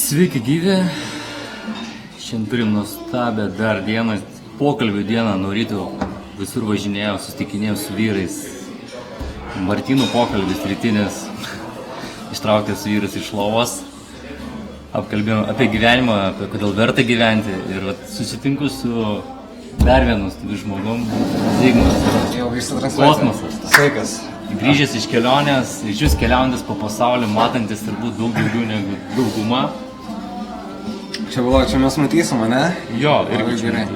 Sveiki gyvi, šiandien turim nuostabę dar dieną, pokalbių dieną nuo ryto, visur važinėjau, susitikinėjau su vyrais. Martynų pokalbis rytinis, ištraukęs vyras iš lovos, apkalbėjom apie gyvenimą, apie kodėl verta gyventi ir susitinku su dar vienu žmogum, Zigmas. Jau vyksta transliacija. Kosmosas. Sveikas. Grįžęs iš kelionės, iš jūs keliaujantis po pasaulį, matantis turbūt daug daugiau negu dauguma. Čia mes matysim, ne? Jo, irgi gerai.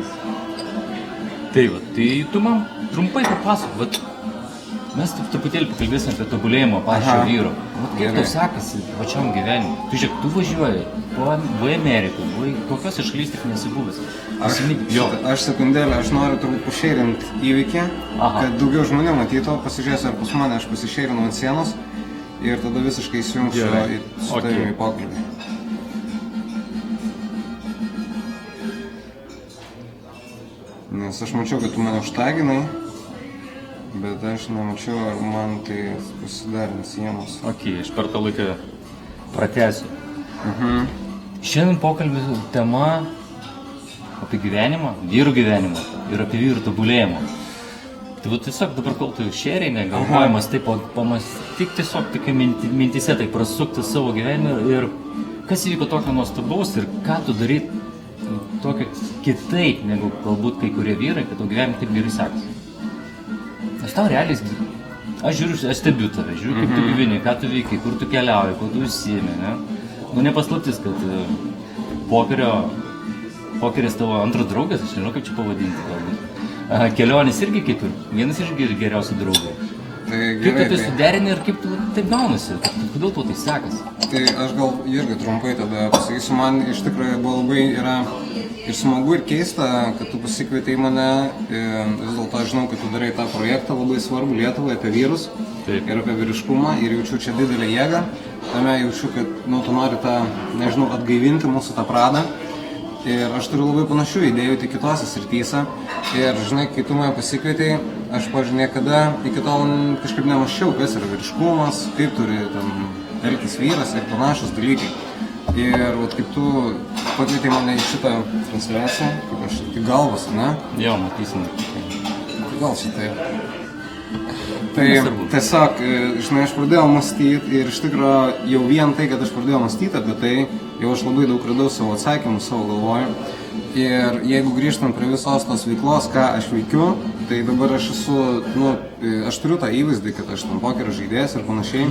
Tai va, tai tu man trumpai papasakok, vat, mes truputėlį pakalbėsim apie tobulėjimą pačio vyro. Vat kaip tau sekasi pačiam gyvenimui? Tu žiūrėk, tu važiuoji, buvai Amerikoje, buvai kokios šalys tik nesi buvęs. Aš sekundėlę, aš noriu turbūt pašėrinti įvykį, kad daugiau žmonių matytų, pasižiūrėsiu ar pas mane, aš pasišėrinu ant sienos ir tada visiškai įsijungsiu su tavimi į pokalbį. Nes aš mačiau, kad tu mane užtaginai, bet aš nemačiau, ar man tai pasidarins sienos. Ok, aš per tą laiką pratęsiu. Šiandien pokalbį tema apie gyvenimą, vyrų gyvenimą ir apie vyrų tobulėjimą. Tai va tiesiog dabar kol tu šėrėjai, galvojimas taip pamastyk tiesiog tokia mintise, tai prasukti savo gyvenimą ir kas įvyko tokio nuostabaus ir ką tu daryt tokio kitaip negu galbūt kai kurie vyrai, kad tau gyvenime taip gerai sekasi. Aš tau realiai, aš žiūriu, aš stebiu tave, žiūriu kaip tu gyveni, ką tu veikai, kur tu keliauji, kur tu užsiimi, ne? Nu nepaslaptis, kad pokeris tavo antras draugas, aš nežinau kaip čia pavadinti galbūt. Kelionės irgi kaip ir vienas iš geriausių draugų. Kaip tu tai suderini ir kaip tu taip gaunasi, kodėl tau tai sekasi? Tai aš gal irgi trumpai tada pasakysiu, man iš tikrųjų buvo labai yra ir smagu ir keista, kad tu pasikvietei mane, vis dėlto aš žinau, kad tu darai tą projektą labai svarbu Lietuvai apie vyrus ir apie vyriškumą ir jaučiu čia didelę jėgą, tame jaučiu, kad tu nori tą, nežinau, atgaivinti mūsų tą pradą. Ir aš turiu labai panašių idėjų tik kitose srityse. Ir žinai, kai tu mane pasikvietei, aš niekada iki tol kažkaip nemaščiau, kas yra vyriškumas, kaip turi elgtis vyras ir panašus dalykai. Ir kaip tu pakvietei mane į šitą transliaciją, kaip aš tik galvas, ne? Jo, matysim. Gal šitai. Tai tiesiog, žinai, aš pradėjau mąstyti ir iš tikrųjų jau vien tai, kad aš pradėjau mąstyti apie tai, jau aš labai daug radau savo atsakymų, savo galvoju. Ir jeigu grįžtant prie visos tos veiklos, ką aš veikiu, tai dabar aš esu, aš turiu tą įvaizdį, kad aš tam pokerio žaidėjas ir panašiai.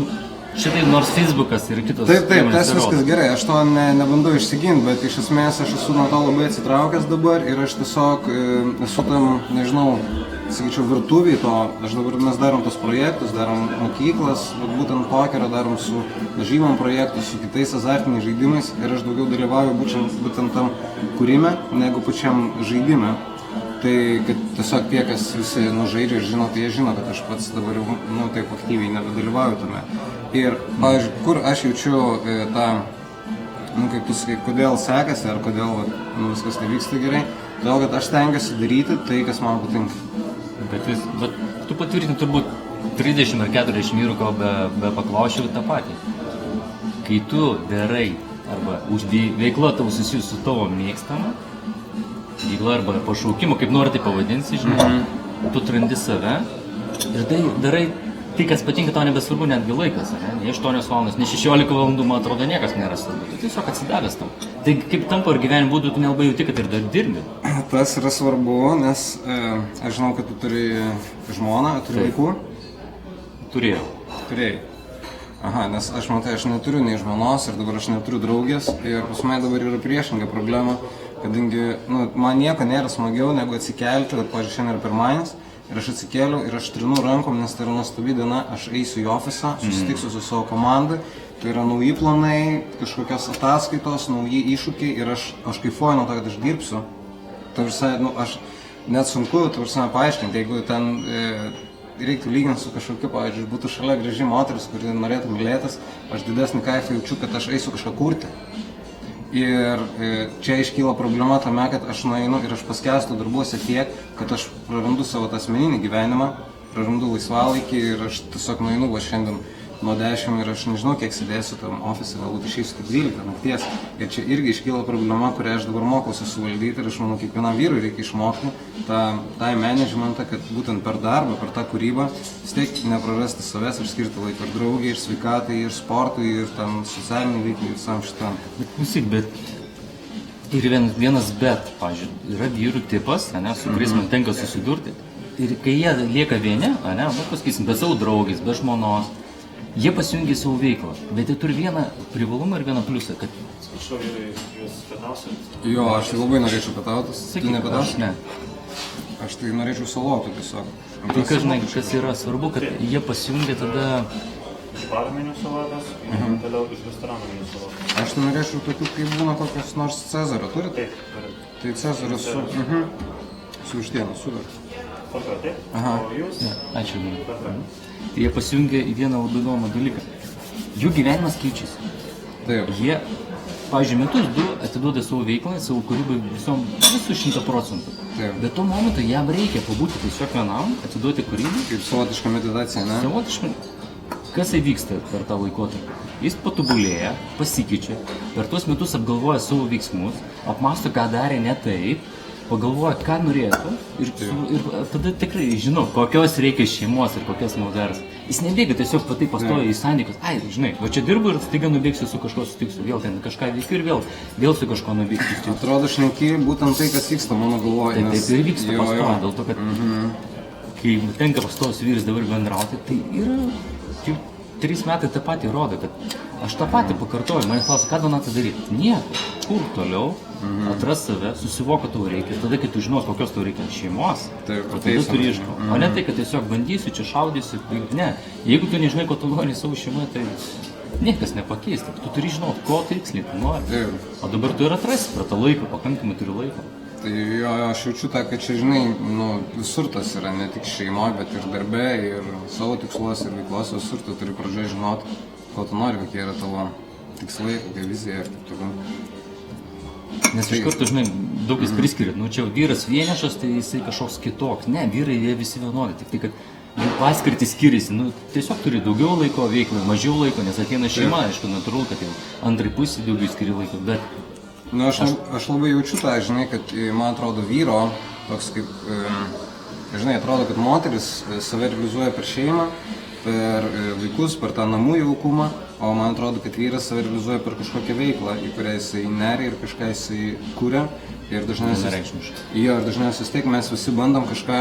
Šitai nors Facebookas ir kitos. Taip, tas viskas gerai, aš to nebandau išsiginti, bet iš esmės aš esu nuo to labai atsitraukęs dabar ir aš tiesiog esu tam, nežinau, sakyčiau, virtuviai to, mes darom tos projektus, darom mokyklas, būtent pokerio darom su lažybom projektus, su kitais azartiniais žaidimais ir aš daugiau dalyvauju būtent tam kūrime, negu pačiam žaidime. Tai kad tiesiog tie, kas visi žaidžia ir žino, tai jie žino, kad aš pats dabar jau taip aktyviai nebedalyvauju tame. Ir, pavyzdžiui, kur aš jaučiu tą, kaip tu sakai, kodėl sekasi ar kodėl viskas nevyksta gerai, todėl, kad aš stengiuosi daryti tai, kas man patinka. Bet tu patvirtini turbūt 30 ar 40 vyrų, ko be paklausiau tą patį. Kai tu darai arba veikla tau susijus su tavo mėgstama, veikla arba pašaukimu, kaip nori tai pavadinsi, žinai, tu trandi save ir darai tai, kas patinka, tau nebesvarbu netgi laikas, ne 8 valandas, ne 16 valandų, man atrodo, niekas nėra svarbu, tu tiesiog atsidavęs tam. Tai kaip tampa ir gyvenimo būdu, tu nelabai jauti, kad ir dar dirbi. Tas yra svarbu, nes aš žinau, kad tu turi žmoną, turi vaikų. Turėjai. Aha, nes aš neturiu nei žmonos ir dabar aš neturiu draugės ir pas mane dabar yra priešinga problema, kadangi man nieko nėra smagiau negu atsikelti, kad pavyzdžiui šiandien yra pirmadienis ir aš atsikėliau ir aš trinu rankom, nes tai yra nuostabi diena, aš eisiu į ofisą, susitiksiu su savo komanda, tai yra nauji planai, kažkokios ataskaitos, nauji iššūkiai ir aš kaifuoju nuo to, kad aš dirbsiu. Aš net sunku paaiškinti, jeigu ten reiktų lyginti su kažkokiu, pavyzdžiui, būtų šalia graži moteris, kuri norėtų mylėtis, aš didesnį kaifą jaučiu, kad aš eisiu kažką kurti. Ir čia iškyla problema tame, kad aš nueinu ir aš paskęstu darbuose tiek, kad aš prarandu savo tą asmeninį gyvenimą, prarandu laisvalaikį ir aš tiesiog nueinu šiandien nuo 10 ir aš nežinau, kiek sėdėsiu tam ofise, galbūt išeisiu tik 12 nakties. Ir čia irgi iškyla problema, kurią aš dabar mokausi suvaldyti ir aš manau, kiekvienam vyrui reikia išmokti tą managementą, kad būtent per darbą, per tą kūrybą vis tiek neprarasti savęs ir skirti laiką ir draugiai, ir sveikatai, ir sportui, ir tam socialiniai veiklai, ir visam šitam. Bet ir vienas bet, pavyzdžiui, yra vyrų tipas, ane, su kuriais man tenka susidurti. Ir kai jie lieka vieni, ane, pasakysim, be savo draugės, be žmonos, jie pasijungia savo veiklą, bet jie turi vieną privalumą ir vieną pliusą, kad... Atsiprašau, vyrai, jūs pietausit? Jo, aš tai labai norėčiau pietautis. Tu nepietausi? Ne. Aš tai norėčiau salotų tiesiog. Tai žinai, kas yra svarbu, kad jie pasijungia tada... Iš baro meniu salatas, toliau iš restorano meniu salatas. Aš tai norėčiau tokių, kaip būna kokios nors Cezario, turit? Taip, turit. Tai Cezario su vištiena, super. Tokio, taip? Aha. O jūs? Ne, ačiū. Perfekt. Tai jie pasijungia į vieną labai įdomą dalyką. Jų gyvenimas keičiasi. Taip. Jie, pavyzdžiui, metus du atiduoda savo veiklą, savo kūrybai visų 100%. Taip. Bet tuo momentu jam reikia pabūti tiesiog vienam, atiduoti kūrybai. Kaip savotiška meditacija, ne? Savotiškai, kas įvyksta per tą laikotarpį? Jis patobulėja, pasikeičia, per tuos metus apgalvoja savo veiksmus, apmąsto, ką darė ne taip, pagalvoja, ką norėtų ir tada tikrai žino, kokios reikia šeimos ir kokios naudars. Jis nebėga tiesiog patai pastoja į santykius. Ai, žinai, va čia dirbu ir staiga nubėgsiu su kažko sutiksiu, vėl ten kažką veikiu ir vėl su kažko nubėgsiu. Atrodo, šneki būtent tai, kas vyksta mano galvoje. Taip ir vyksta pastoja, dėl to, kad kai tenka pastojus vyras dabar bendrauti, tai yra 3 metai tą patį rodo, kad aš tą patį pakartoju, man klausia, ką Donatas daryti? Nieko, kur toliau, atras save, susivoka tau reikia, tada kai tu žinos, kokios tau reikia šeimos, tada turi ieškoti. O ne tai, kad tiesiog bandysiu, čia šaudysiu, ne. Jeigu tu nežinai, ko tu nori savo šeimoje, tai niekas nepakeis, tu turi žinoti, ko tiksliai tu nori. O dabar tu ir atrasi, per tą laiką, pakankamai turi laiko. Tai jo, aš jaučiu tą, kad čia, žinai, visur tas yra, ne tik šeimoje, bet ir darbe, ir savo tiksluos, ir veiklos, visur tu turi pradžioje žinoti, ko tu nori, kokie yra tavo tikslai, kokia vizija ir taip toliau. Nes iš karto, žinai, daug jis priskiria, čia vyras vienišas, tai jisai kažkoks kitoks. Ne, vyrai jie visi vienodi, tik tai, kad jų paskirtis skiriasi, tiesiog turi daugiau laiko veiklai, mažiau laiko, nes ateina šeima, aišku, natūralu, kad jau antrai pusė daugiau skiri laiko, bet... Aš labai jaučiu tą, žinai, kad man atrodo vyro, toks kaip, žinai, atrodo, kad moteris save realizuoja per šeimą, per vaikus, per tą namų jaukumą, o man atrodo, kad vyras save realizuoja per kažkokią veiklą, į kurią jisai neria ir kažką jisai kuria. Ir dažniausiai vis tiek mes visi bandom kažką,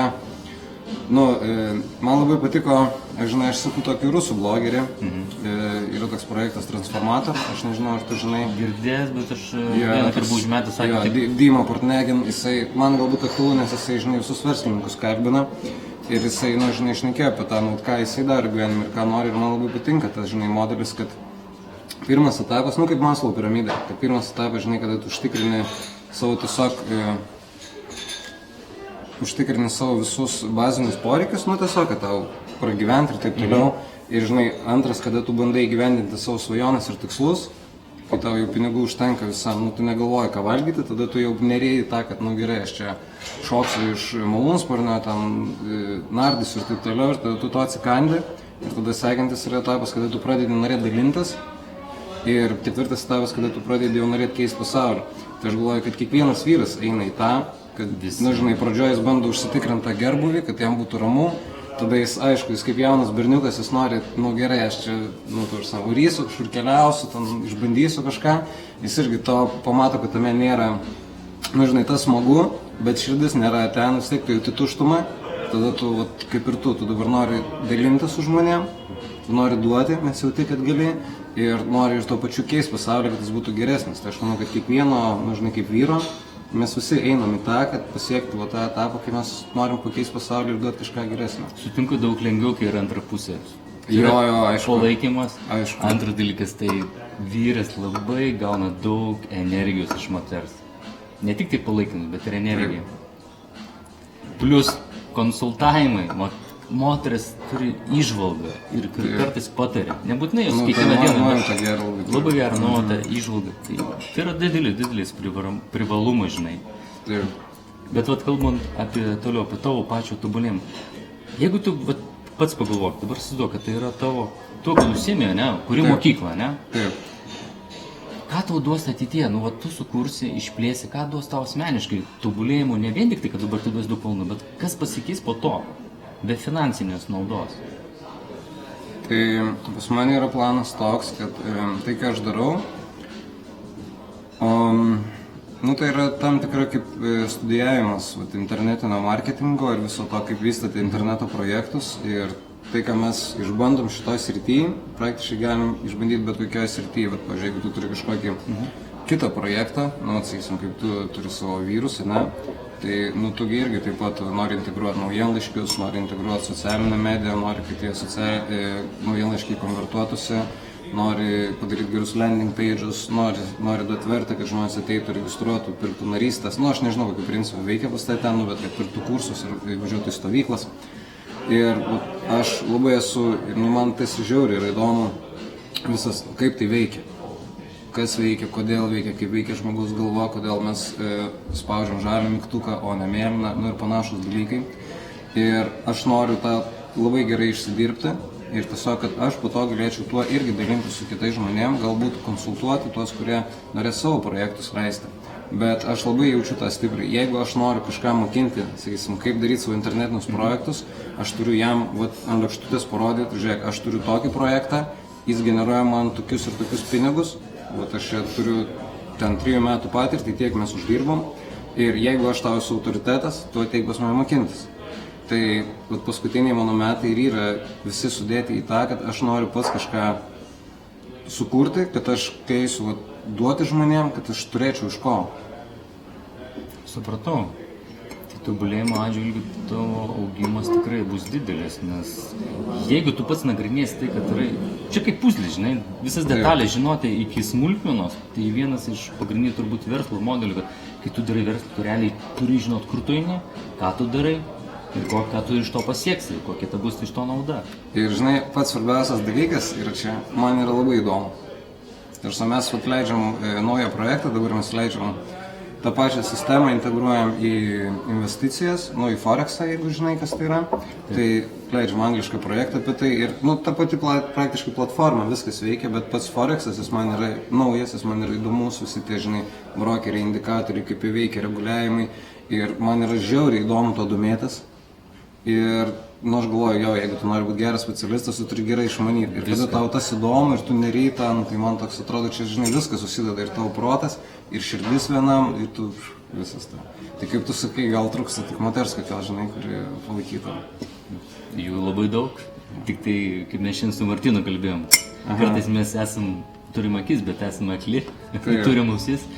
man labai patiko, žinai, aš sakau tokį rusų blogerį, yra toks projektas Transformator, aš nežinau, ar tu žinai. Girdėjęs, bet aš vieną kartą užmetęs sakė. Jo, Dima Portnegin, jisai, man galbūt aktualu, nes jisai, žinai, visus verslininkus kalbina ir jisai, žinai, šnekėjo apie tą, ką jisai daro gyvenime ir ką nori ir man labai patinka tas, žinai, modelis, kad pirmas etapas, kaip Maslow piramidė, kad pirmas etapas, žinai, kada tu užtikrini savo tiesiog užtikrini savo visus bazinius poreikius, tiesiog, kad tau pragyventi ir taip toliau. Ir, žinai, antras, kada tu bandai įgyvendinti savo svajones ir tikslus, kai tau jau pinigų užtenka visam, tu negalvoji, ką valgyti, tada tu jau nerėjai tą, kad, gerai, aš čia šoksiu iš malūnsparnio, ten nardysiu ir taip toliau, ir tada tu to atsikandi. Ir tada sekantis yra etapas, kada tu pradedi norėti dalintis. Ir ketvirtas etapas, kada tu pradedi jau norėti keisti pasaulį. Tai aš galvoju, kad kiekvienas vyras eina į tą, kad, žinai, pradžioje jis bando užsitikrinti tą gerbuvį, kad jam būtų ramu. Tada jis, aišku, jis kaip jaunas berniukas, jis nori, gerai, aš čia, varysiu, kažkur keliausiu, ten išbandysiu kažką. Jis irgi to pamato, kad tame nėra, žinai, tas smagu, bet širdis nėra ten, vis tiek tu jauti tuštumą. Tada tu, kaip ir tu dabar nori dalintis su žmonėm, tu nori duoti, nes jauti, kad gali. Ir nori ir to pačiu keisti pasaulį, kad jis būtų geresnis. Tai aš manau, kad kiekvieno, žinai, kaip vyro, mes visi einam į tą, kad pasiekti tą etapą, kai mes norim pakeisti pasaulį ir duoti kažką geresnio. Sutinku daug lengviau, kai yra antra pusė. Jo, aišku. Palaikymas. Aišku. Antras dalykas, tai vyras labai gauna daug energijos iš moters. Ne tik tai palaikymas, bet ir energija. Plus konsultavimai. Moteris turi įžvalgą ir kartais patarė. Nebūtinai jos kiekvieną dieną. Labai gerą nuomonę, įžvalgą. Tai yra didelis privalumai, žinai. Bet kalbant apie toliau, apie tavo pačio tobulėjimą. Jeigu tu pats pagalvok, dabar įsivaizduok, kad tai yra tavo, tu užsiėmė, ne, kuri Taip. mokykla, ne? Taip. Ką tau duos ateityje, nu, va, tu sukursi, išplėsi, ką duos tau asmeniškai, tobulėjimo, ne vien tik tai, kad dabar tu duos daug pelnų, bet kas pasikeis po to, be finansinės naudos. Tai pas mane yra planas toks, kad tai, ką aš darau, nu, tai yra tam tikra kaip studijavimas internetinio marketingo ir viso to, kaip vystyti interneto projektus. Ir tai, ką mes išbandom šitoj srityje, praktiškai galim išbandyti bet kokioje srityje. Bet, pavyzdžiui, jeigu tu turi kažkokį kitą projektą, nu, atsakysim, kaip tu turi savo vyrus, ne, tai, nu, tu irgi taip pat nori integruoti naujienlaiškius, nori integruoti socialinę mediją, nori, kad tie naujienlaiškiai konvertuotųsi, nori padaryti gerus landing pages, nori duoti vertę, kad žmonės ateitų, registruotų, pirktų narystės. Nu, aš nežinau, kokiu principu veikia pas tai ten, bet kad pirktų kursus ir važiuotų į stovyklas. Ir aš labai esu, nu, man tai žiauriai yra įdomu visas, kaip tai veikia. Kas veikia, kodėl veikia, kaip veikia žmogus galva, kodėl mes spaudžiam žalią mygtuką, o ne mėlyną, nu ir panašus dalykai. Ir aš noriu tą labai gerai išsidirbti ir tiesiog, kad aš po to galėčiau tuo irgi dalinti su kitais žmonėm, galbūt konsultuoti tuos, kurie norės savo projektus leisti. Bet aš labai jaučiu tą stipriai. Jeigu aš noriu kažką mokinti, sakysim, kaip daryti savo internetinius projektus, aš turiu jam ant lėkštutės parodyti, žiūrėk, aš turiu tokį projektą, jis generuoja man tokius ir tokius pinigus, aš čia turiu ten 3 metų patirtį, tiek mes uždirbom. Ir jeigu aš tau esu autoritetas, tu ateik pas mane mokintis. Tai paskutiniai mano metai ir yra visi sudėti į tą, kad aš noriu pats kažką sukurti, kad aš keisiu duoti žmonėm, kad aš turėčiau iš ko. Supratau. Tai tobulėjimo atžvilgiu tavo augimas tikrai bus didelis, nes jeigu tu pats nagrinėsi tai, kad yra, čia kaip puzlė, žinai, visas detalės žinoti iki smulkmenos, tai vienas iš pagrindinių turbūt verslo modelių, kad kai tu darai verslą, tu realiai turi žinoti, kur tu eini, ką tu darai ir ką tu iš to pasieksi, kokia ta bus iš to nauda. Ir žinai, pats svarbiausias dalykas yra čia, man yra labai įdomu. Ir mes leidžiam naują projektą, dabar mes leidžiam tą pačią sistemą, integruojam į investicijas, nu į Forexą, jeigu žinai, kas tai yra. Tai leidžiam anglišką projektą apie tai ir, nu, ta pati praktiškai platforma, viskas veikia, bet pats Forexas, jis man yra naujas, jis man yra įdomus, visi tie, žinai, brokeriai, indikatoriai, kaip jie veikia, reguliavimai. Ir man yra žiauriai įdomu to domėtis. Ir, nu, aš galvoju, jo, jeigu tu nori būti geras specialistas, tu turi gerai išmanyti. Ir kada tau tas įdomu ir tu neryta, tai man toks atrodo, čia, žinai, viskas susideda ir tavo protas, ir širdis vienam, ir tu visas tai. Tai kaip tu sakai, gal trūksta tik moters kokios, žinai, kuri palaikytų. Jų labai daug, tik tai, kaip mes šiandien su Martinu kalbėjom, kartais mes turim akis, bet esame akli, turim ausis,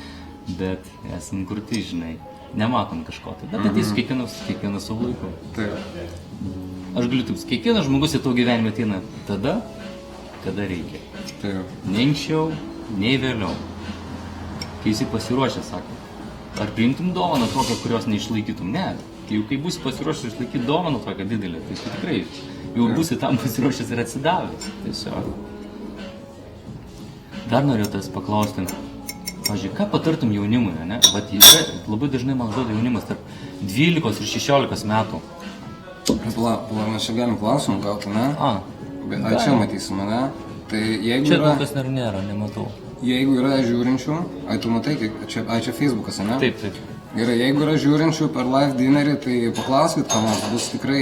bet esame kurti, žinai. Nematom kažko tai, bet ateis kiekvienas savo laiku. Taip. Aš galiu taip, kiekvienas žmogus į tavo gyvenimą ateina tada, kada reikia. Taip. Ne anksčiau, nei vėliau. Kai esi pasiruošęs, sako, ar priimtum dovaną tokią, kurios neišlaikytum? Ne. Kai būsi pasiruošęs išlaikyti dovaną tokią didelę, tai tikrai jau būsi tam pasiruošęs ir atsidavęs. Tiesiog. Dar norėjau tas paklausti. Pavyzdžiui, ką patartum jaunimui, ne? Vat labai dažnai man užduoda jaunimas tarp 12 ir 16 metų. Mes čia galim klausimų gauti, ne? Bet čia matysim, ne? Tai jeigu čia yra... Čia kas nėra, nematau. Jeigu yra žiūrinčių, tu matai, čia Facebookas, ne? Taip, taip. Gerai, jeigu yra žiūrinčių per live dinerį, tai paklauskit, ką nors, bus tikrai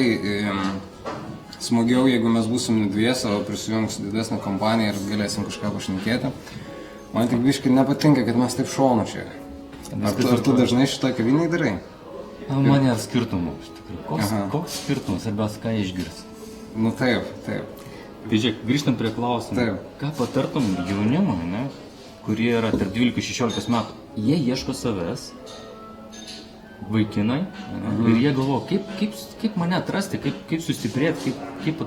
smagiau, jeigu mes būsim dviese, o prisijungs didesnę kompaniją ir galėsim kažką pašnekėti. Man tik biškai nepatinka, kad mes taip šonu čia. Ar tu dažnai šitą kavinį darai? Man nėra skirtumų, iš tikrųjų. Koks skirtumas, svarbiausia, ką išgirs? Nu taip. Tai žiūrėk, grįžtam prie klausimų. Taip. Ką patartum jaunimui, ne, kurie yra tarp 12-16 metų? Jie ieško savęs, vaikinai, ir jie galvoja, kaip mane atrasti, kaip sustiprėti, kaip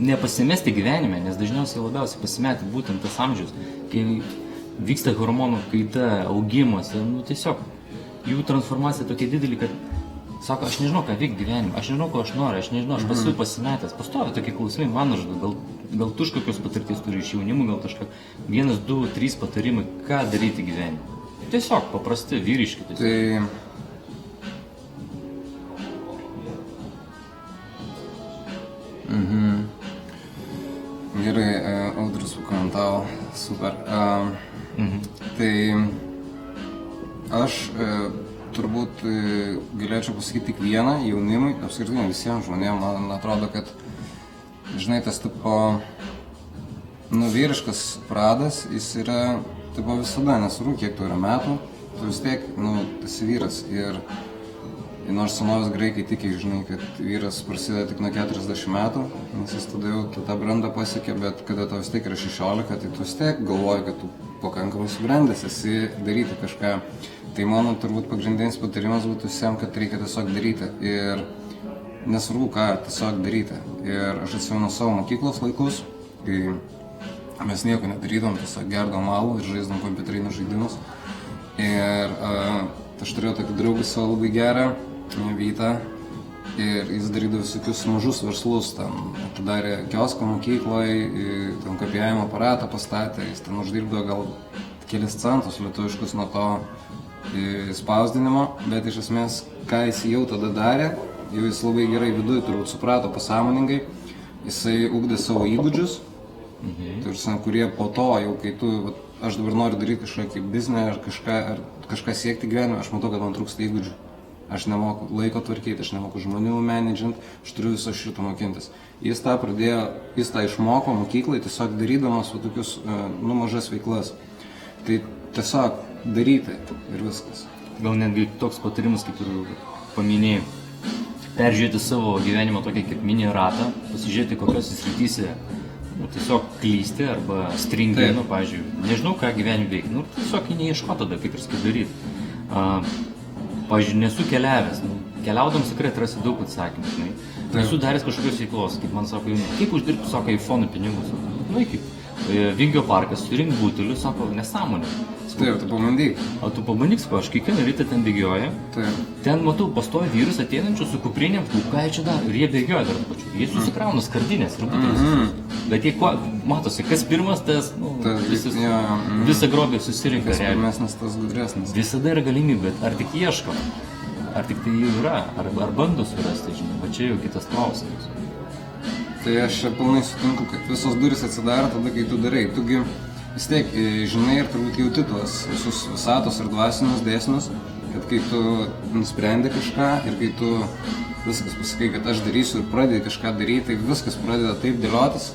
nepasimesti gyvenime, nes dažniausiai labiausiai pasimetė būtent tas amžius, kai vyksta hormonų kaita, augimas, nu tiesiog jų transformacija tokia didelė, kad sako, aš nežinau, ką veikti gyvenime, aš nežinau, ko aš noriu, aš nežinau, aš esu pasimetęs, pastovi tokie klausimai, man užduoda, gal tu kažkokios patirties turi iš jaunimų, gal kažką, 1, 2, 3 patarimai, ką daryti gyvenime. Tiesiog paprasti, vyriški. Tai Gerai, Audrius pakomentavo, super. Tai aš turbūt galėčiau pasakyti tik vieną jaunimui, apskritai visiems žmonėms, man atrodo, kad, žinai, tas tipo, vyriškas pradas, jis yra, tipo, visada, nesvarbu, kiek tu yra metų, tu vis tiek, esi vyras ir nors senovės graikai tikė, žinai, kad vyras prasideda tik nuo 40 metų, nes jis tada jau tą brandą pasiekė, bet kada tau vis tiek yra 16, tai tu vis tiek galvoji, kad tu pakankamai subrendęs esi daryti kažką. Tai mano turbūt pagrindinis patarimas būtų visiems, kad reikia tiesiog daryti ir nesvarbu ką, tiesiog daryti. Ir aš atsimenu savo mokyklos laikus, kai mes nieko nedarydom, tiesiog gerdom alų ir žaisdom kompiuterinius žaidimus. Ir aš turėjau tokį draugą savo labai gerą, Vytą, ir jis darydavo visokius mažus verslus, ten atidarė kioską mokykloje, ten kopijavimo aparatą pastatė, jis ten uždirbdavo gal kelis centus lietuviškus nuo to spausdinimo, bet iš esmės, ką jis jau tada darė, jau jis labai gerai viduje turbūt suprato pasąmoningai, jisai ugdė savo įgūdžius, kurie po to jau, kai tu, aš dabar noriu daryti kažkokį biznį ar kažką siekti gyvenime, aš matau, kad man trūksta įgūdžių. Aš nemoku laiko tvarkyti, aš nemoku žmonių menedžint, aš turiu viso šito mokintis. Jis tą išmoko mokyklai, tiesiog darydamas tokius, mažas veiklas. Tai tiesiog daryti ir viskas. Gal netgi toks patarimas, kaip ir paminėjai, peržiūrėti savo gyvenimo tokį kaip mini ratą, pasižiūrėti kokiose srityse tiesiog klysti arba stringi, pavyzdžiui, nežinau ką gyvenime veikti, tiesiog neieško tada, kaip ir skai daryti. Pavyzdžiui, nesu keliavęs, keliaudams tikrai atrasi daug atsakymų, žinai. Nesu daręs kažkokios veiklos, kaip man sako, kaip uždirbti, sako, iPhone pinigus. Nueikit, Vingio parkas, surink butelius, sako, nesąmonė. Taip, tu pabandyk. O tu pabandyk, sako, aš kiekvieną rytą ten bėgioju. Ten matau, pastoja vyrus ateinančius su kuprinėm, ką jie čia daro, ir jie bėgioja dar pačiu. Jie susikrauna skardinės ir butelius. Bet jie, matosi, kas pirmas, tas, visą grobį susirinka. Tas pirmesnis, tas gudresnis. Visada yra galimybė, bet ar tik ieško, ar tik tai jau yra, ar bando surasti, žinai, va čia jau kitas klausimas. Tai aš pilnai sutinku, kad visos durys atsidaro tada, kai tu darai. Tugi vis tiek žinai ir turbūt jauti tuos visus visatos ir dvasinius dėsnius, kad kai tu nusprendi kažką ir kai tu viskas pasakai, kad aš darysiu ir pradedi kažką daryti, tai viskas pradeda taip dėliotis,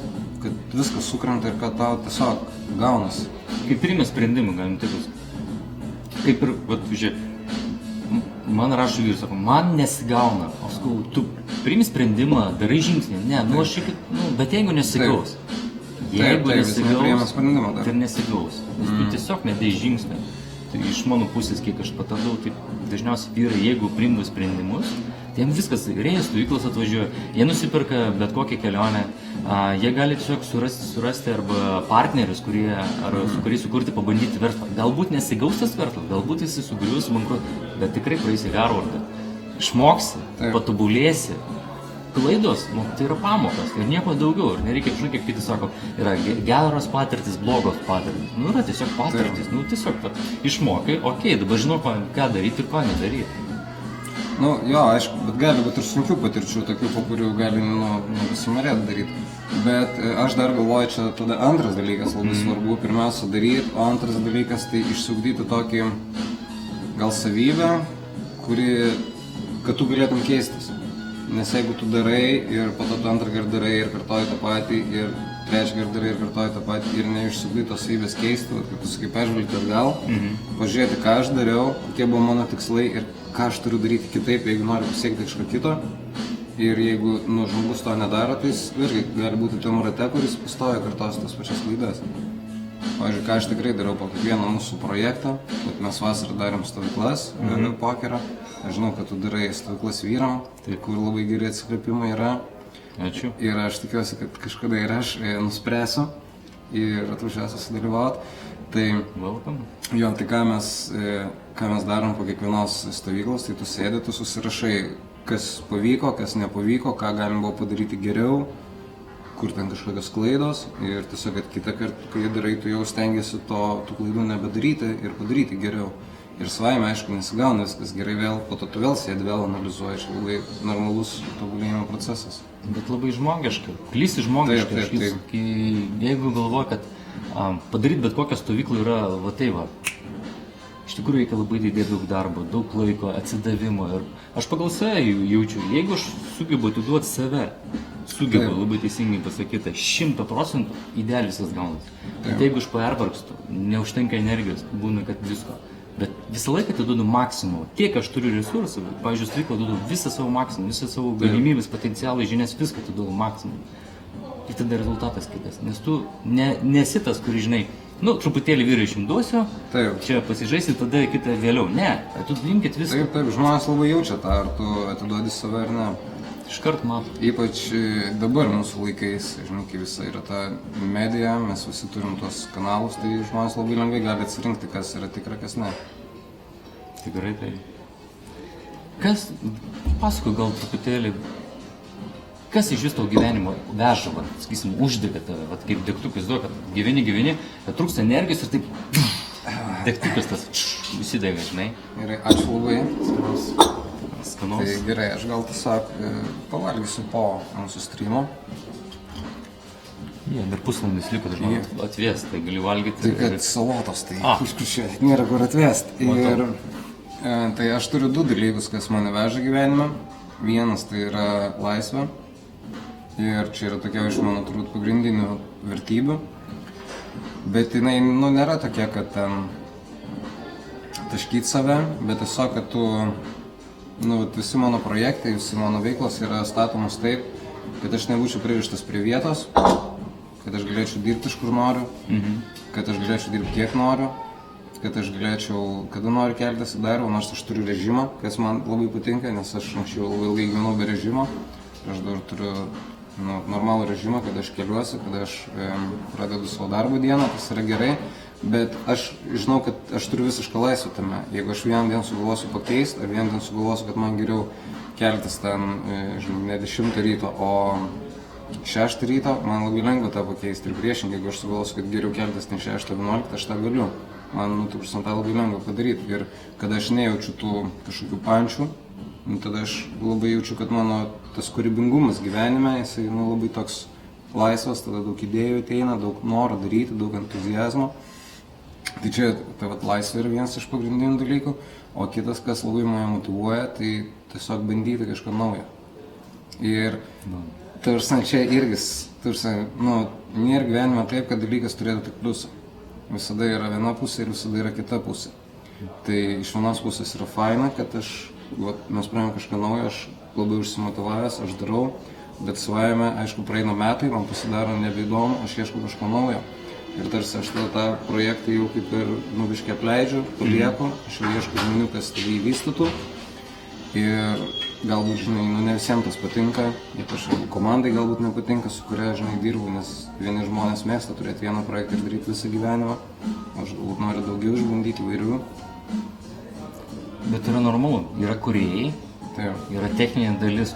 kad viskas sukrenta ir kad tau tiesiog gaunasi. Kaip priimė sprendimą, galim taip pasakyti. Kaip ir, žiūrėk, man rašo vyras, sako, man nesigauna. O sakau, tu priimi sprendimą, darai žingsnį, bet jeigu nesigaus. Jeigu nesigaus, tai nesigaus. Nes tu tiesiog nedai žingsnį. Tai iš mano pusės, kiek aš patardau, tai dažniausiai vyrai, jeigu priimtų sprendimus, tai jiems viskas, rėjus stovyklos atvažiuoja, jie nusipirka bet kokią kelionę, jie gali tiesiog surasti arba partnerius, su kuriais sukurti, pabandyti verslą. Galbūt nesigaus tas verslas, galbūt jis sugrius, bet tikrai praeisi Harvardą. Išmoksi, patobulėsi. Klaidos, tai yra pamokas ir nieko daugiau. Ir nereikia, žinai, kaip kiti sako, yra geros patirtis, blogos patirtis. Yra tiesiog patirtis, tiesiog išmokai, dabar žinau, ką daryti ir ką nedaryti. Aišku, bet gali būti ir sunkių patirčių, tokių, po kurių gali nebesinorėti daryti. Bet aš dar galvoju, čia tada antras dalykas labai svarbu, pirmiausia daryti, o antras dalykas tai išsiugdyti tokį gal savybę, kad tu galėtum keistis. Nes jeigu tu darai ir po to tu antrą kartą darai ir kartoji tą patį ir trečią kartą darai ir kartoji tą patį ir neišsiugdai tos savybės keisti, kaip tu sakai, peržvelgti atgal, pažiūrėti, ką aš dariau, kokie buvo mano tikslai ir ką aš turiu daryti kitaip, jeigu noriu pasiekti kažką kito. Ir jeigu žmogus to nedaro, tai jis irgi gali būti tam rate, kuris pastoja kartosi tas pačias klaidas. Pavyzdžiui, ką aš tikrai dariau po kiekvieno mūsų projektą, kad mes vasarą darėm stovyklas pokerio. Aš žinau, kad tu darai stovyklas vyram, kur labai geri atsiliepimai yra. Ačiū. Ir aš tikiuosi, kad kažkada ir aš nuspręsiu ir atvažiuosiu sudalyvauti. Tai, tai ką mes darom po kiekvienos stovyklos, tai tu sėdi, tu susirašai, kas pavyko, kas nepavyko, ką galim buvo padaryti geriau, kur ten kažkokios klaidos ir tiesiog, kad kitą kartą, kai darai, tu jau stengiasi tų klaidų nebedaryti ir padaryti geriau. Ir savaime, aišku, nesigauna viskas gerai vėl, po to tu vėl sėdi, vėl analizuoji, čia labai normalus tobulėjimo procesas. Bet labai žmogiškai. Klysti žmogiškai. Taip, taip, taip. Jeigu galvoji, kad padaryti bet kokią stovyklą yra va tai va. Iš tikrųjų reikia labai įdėti daug darbo, daug laiko, atsidavimo. Ir aš pagal save jaučiu, jeigu aš sugebu atiduoti save, labai teisingai pasakyta, 100% idealiai viskas gaunasi. Bet jeigu aš pervargstu, neužtenka energijos, būna, kad visko. Bet visą laiką atiduodu maksimumą. Tiek aš turiu resursų, pavyzdžiui, stovyklą duodu visą savo maksimumą, visą savo galimybės, potencialą, žinias, viską atiduodu maksimumą. Ir tada rezultatas kitas. Nes tu nesi tas, kuris, žinai, truputėlį vyrai išimduosiu, čia pasižaisi, tada kitą vėliau. Ne, tu imkit viską. Taip, žmonės labai jaučia tą, ar tu atiduodi save ar ne. Iškart mato. Ypač dabar mūsų laikais, žinai, kai visa yra ta medija, mes visi turim tos kanalus, tai žmonės labai lengvai gali atsirinkti, kas yra tikra, kas ne. Tikrai tai. Kas, pasakoj gal truputėlį, kas iš vis tavo gyvenimo veža, sakysim, uždega tave, kaip degtukas duoda, kad gyveni, kad trūksta energijos ir taip degtukas tas įsidega, žinai. Gerai, ačiū labai. Skanos. Tai gerai, aš gal tiesiog pavalgysiu po mūsų streamo. Dar pusvalandis liko, tai žinau, atvėst, tai gali valgyti. Tai kad salotos, tai užkušiuoti, nėra kur atvėst. Ir tai aš turiu 2 dalykus, kas mane veža gyvenime. Vienas tai yra laisvė. Ir čia yra tokia iš mano turbūt pagrindinių vertybių. Bet jinai, nėra tokia, kad ten taškyt save, bet tiesiog, kad tu, visi mano projektai, visi mano veiklos yra statomos taip, kad aš nebūčiau pririštas prie vietos, kad aš galėčiau dirbti iš kur noriu, kad aš galėčiau dirbti kiek noriu, kad aš galėčiau, kada noriu keltis į darbą, nors aš turiu režimą, kas man labai patinka, nes aš anksčiau labai ilgai gyvenau be režimo. Aš dar turiu normalų režimą, kada aš keliuosi, kada aš pradedu savo darbo dieną, tas yra gerai, bet aš žinau, kad aš turiu visišką laisvę tame. Jeigu aš vieną dieną sugalvosiu pakeisti, ar vieną dieną sugalvosiu, kad man geriau keltis ten, ne 10 ryto, o 6 ryto, man labai lengva tą pakeisti. Ir priešingai, jeigu aš sugalvosiu, kad geriau keltis ne 6-11, aš tą galiu. Man, tą labai lengva padaryti. Ir kada aš nejaučiu tų kažkokių pančių, tada aš labai jaučiu, kad mano tas kūrybingumas gyvenime, jisai labai toks laisvas, tada daug idėjų ateina, daug noro daryti, daug entuzijazmo. Tai čia laisvė yra vienas iš pagrindinių dalykų, o kitas, kas labai mane motyvuoja, tai tiesiog bandyti kažką naujo. Ir čia irgi, nėra gyvenime taip, kad dalykas turėtų tik pliusą. Visada yra viena pusė ir visada yra kita pusė. Tai iš vienos pusės yra faina, kad mes pradėjome kažką naujo, aš labai užsimotyvavęs, aš darau, bet savaime, aišku, praeina metai, man pasidaro nebeįdomu, aš ieškau kažko naujo. Ir tarsi aš tą projektą jau kaip ir biškį apleidžiu, palieku, aš jau ieškau žmonių, kas tai įvystytų. Ir galbūt, ne visiems tas patinka, ypač komandai galbūt nepatinka, su kuria, dirbu, nes vieni žmonės mėgsta turėti vieną projektą ir daryti visą gyvenimą. Aš galbūt noriu daugiau išbandyti įvairių. Bet yra normalu, yra kūrėjai, yra techninė dalis,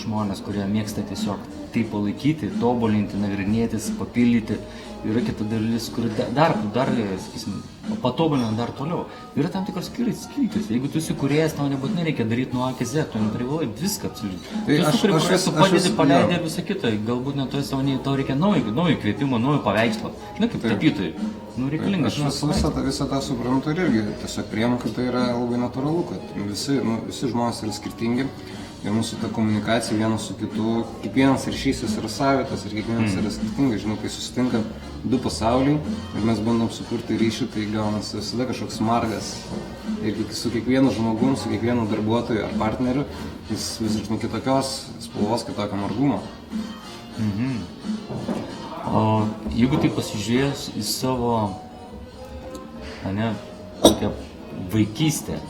žmonės, kurie mėgsta tiesiog tai palaikyti, tobulinti, nagrinėtis, papildyti. Yra kita dalis, kuri dar sakysim, patobulina dar toliau. Yra tam tikros skiltis. Jeigu tu esi kūrėjas, tau nebūtinai reikia daryti nuo A iki Z, tu neprivalai viską absoliučiai. Tu sukuri projektą, padedi, paleidai ir visą kitą. Galbūt net tau reikia naujo kvėpimo, naujo paveikslo. Žinai, kaip tapytojai. Reikalingas. Aš visą tą suprantu ir irgi tiesiog priemu, kad tai yra labai natūralu, kad visi žmonės yra skirtingi. Ir mūsų ta komunikacija vienas su kitu, kiekvienas ryšys jis yra savitas ir kiekvienas yra skirtingas. Žinau, kai susitinka 2 pasauliai ir mes bandom sukurti ryšį, tai gaunasi visada kažkoks margas. Ir su kiekvienu žmogum, su kiekvienu darbuotoju ar partneriu, jis visiškai kitokios spalvos, kitokio margumo. O jeigu tai pasižiūrėjus į savo, tokią vaikystę,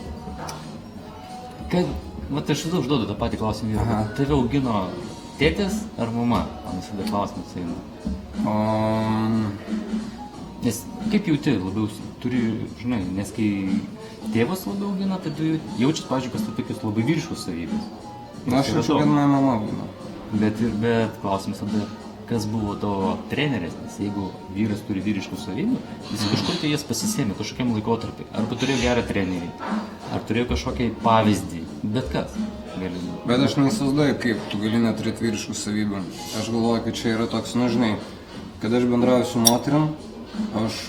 aš visada užduodu tą patį klausimą vyrui. Tave augino tėtis ar mama? Man visada klausimas eina. Nes kaip jauti labiau, nes kai tėvas labiau augina, tai tu jaučiat, pavyzdžiui, pas tu tokius labai vyriškus savybės. Aš jaučiu, kad mano mama augino. Bet klausimas tada, kas buvo tavo treneris, nes jeigu vyras turi vyriškų savybių, jis kažkur tai jas pasisėmė kažkokiam laikotarpiu. Arba turėjo gerą trenerį, ar turėjo kažkokį pavyzdį, bet kas. Gali... Bet aš neįsivaizduoju, kaip tu gali neturėti vyriškų savybių. Aš galvoju, kad čia yra toks, nu žinai, kad aš bendrauju su moterim, aš,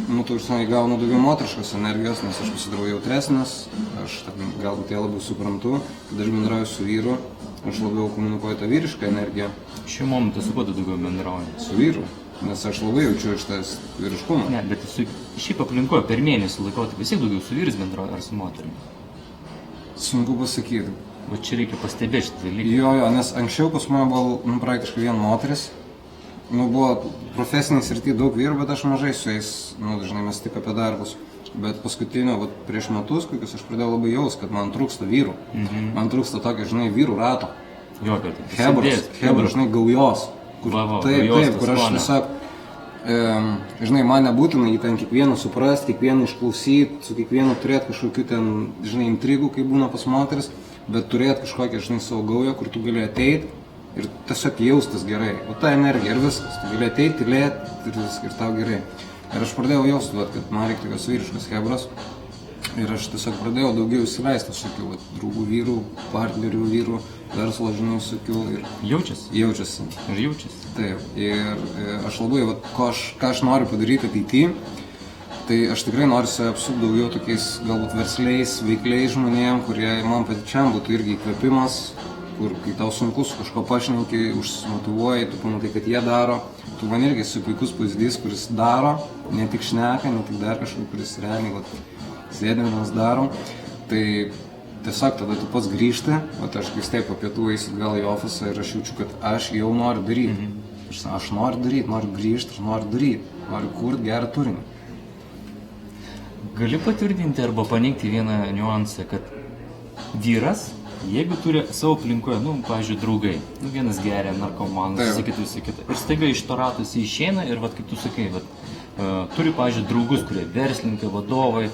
nu, tu žinai, gaunu daugiau moteriškos energijos, nes aš pasidarau jautresnis, aš galbūt ją labiau suprantu, kad aš bendrauju su vyru, aš labiau komunikuoju tą vyrišką energiją. Šiuo momentu su kuo tu daugiau bendrauji? Su vyru, nes aš labai jaučiu šitas vyriškumą. Ne, bet su šiaip aplinkoje per mėnesį laikotarpį vis tiek daugiau su vyrais bendrauji ar su moterimi? Sunku pasakyti. O čia reikia pastebėti šitą dalyką. Jo, nes anksčiau pas mane buvo, nu, praktiškai vien moteris. Nu, buvo profesiniai srity daug vyrų, bet aš mažai su jais, nu, dažnai mes tik apie darbus. Bet paskutinio, vat, prieš metus, kokius aš pradėjau labai jaus, kad man trūksta vyrų. Man trūksta tokio, žinai, vyrų rato. Jokio, tai Hebros, žinai, gaujos. Kur, taip, kur aš tiesiog, žinai, man nebūtina jį ten kiekvieną suprasti, kiekvieną išklausyti, su kiekvienu turėti kažkokių ten, žinai, intrigų, kaip būna pas moteris, bet turėti kažkokią, žinai, savo gaują, kur tu gali ateiti ir tiesiog jaustis gerai. O ta energija ir viskas, tu gali ateiti, tylėti ir tau gerai. Ir aš pradėjau jausti, kad man reikia tokios vyriškos hebros ir aš tiesiog pradėjau daugiau įsileisti visokių draugų vyrų, partnerių vyrų, verslo, žinai, visokių ir... Jaučiasi? Jaučiasi. Ir jaučiasi. Taip, ir aš labai, ką aš noriu padaryti ateityje, tai aš tikrai noriu save apsupti daugiau tokiais galbūt versliais, veikliais žmonėm, kurie man pačiam būtų irgi įkvėpimas, kur kai tau sunku su kažko pašneiki, užsimotyvuoji, tu pamatai, kad jie daro, tu man irgi esi puikus pavyzdys, kuris daro, ne tik šneka, ne tik dar kažkur, kuris realiai, sėdėm mes darom, tai tiesiog tada tu pats grįžti, aš vis taip po pietų eisiu gal į ofisą ir aš jaučiu, kad aš jau noriu daryti. Aš noriu daryti, noriu grįžti, aš noriu daryti, noriu kurti gerą turinį. Gali patvirtinti arba paneigti vieną niuansą, kad vyras, jeigu turi savo aplinkoje, nu, pavyzdžiui, draugai, nu, vienas geria, narkomanas, visi kita, ir staiga iš to rato jis išeina ir, vat, kaip tu sakai, vat, turi, pavyzdžiui, draugus, kurie verslininkai, vadovai,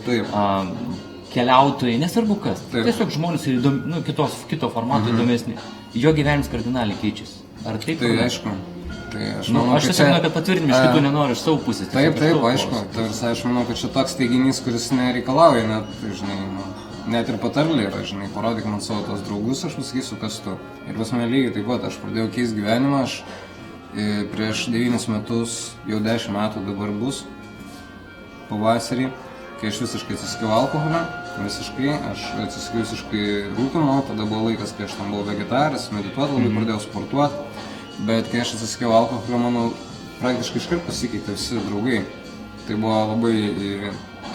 keliautojai, nesvarbu kas, tiesiog žmonės ir nu, kito formato įdomesni, jo gyvenimas kardinaliai keičiasi. Ar taip? Tai aišku. Tai aš manau, aš tiesiog manau, kad patvirtinimą iš kitų nenoriu, iš savo pusės. Taip, aišku. Tarsi aš manau, kad čia toks teiginys, kuris nereikalauja, net, žinai, net ir patarlė yra, žinai, parodyk man savo tos draugus, aš pasakysiu, kas tu. Ir pas mane lygiai taip pat, aš pradėjau keisti gyvenimą, aš prieš 9 metus, jau 10 metų dabar bus, pavasarį, kai aš visiškai atsisakiau alkoholio, aš atsisakiau visiškai rūkymo, tada buvo laikas, kai aš tam buvau vegetaras, medituoti labai pradėjau sportuoti, bet kai aš atsisakiau alkoholio, mano praktiškai iškart pasikeitė visi draugai. Tai buvo labai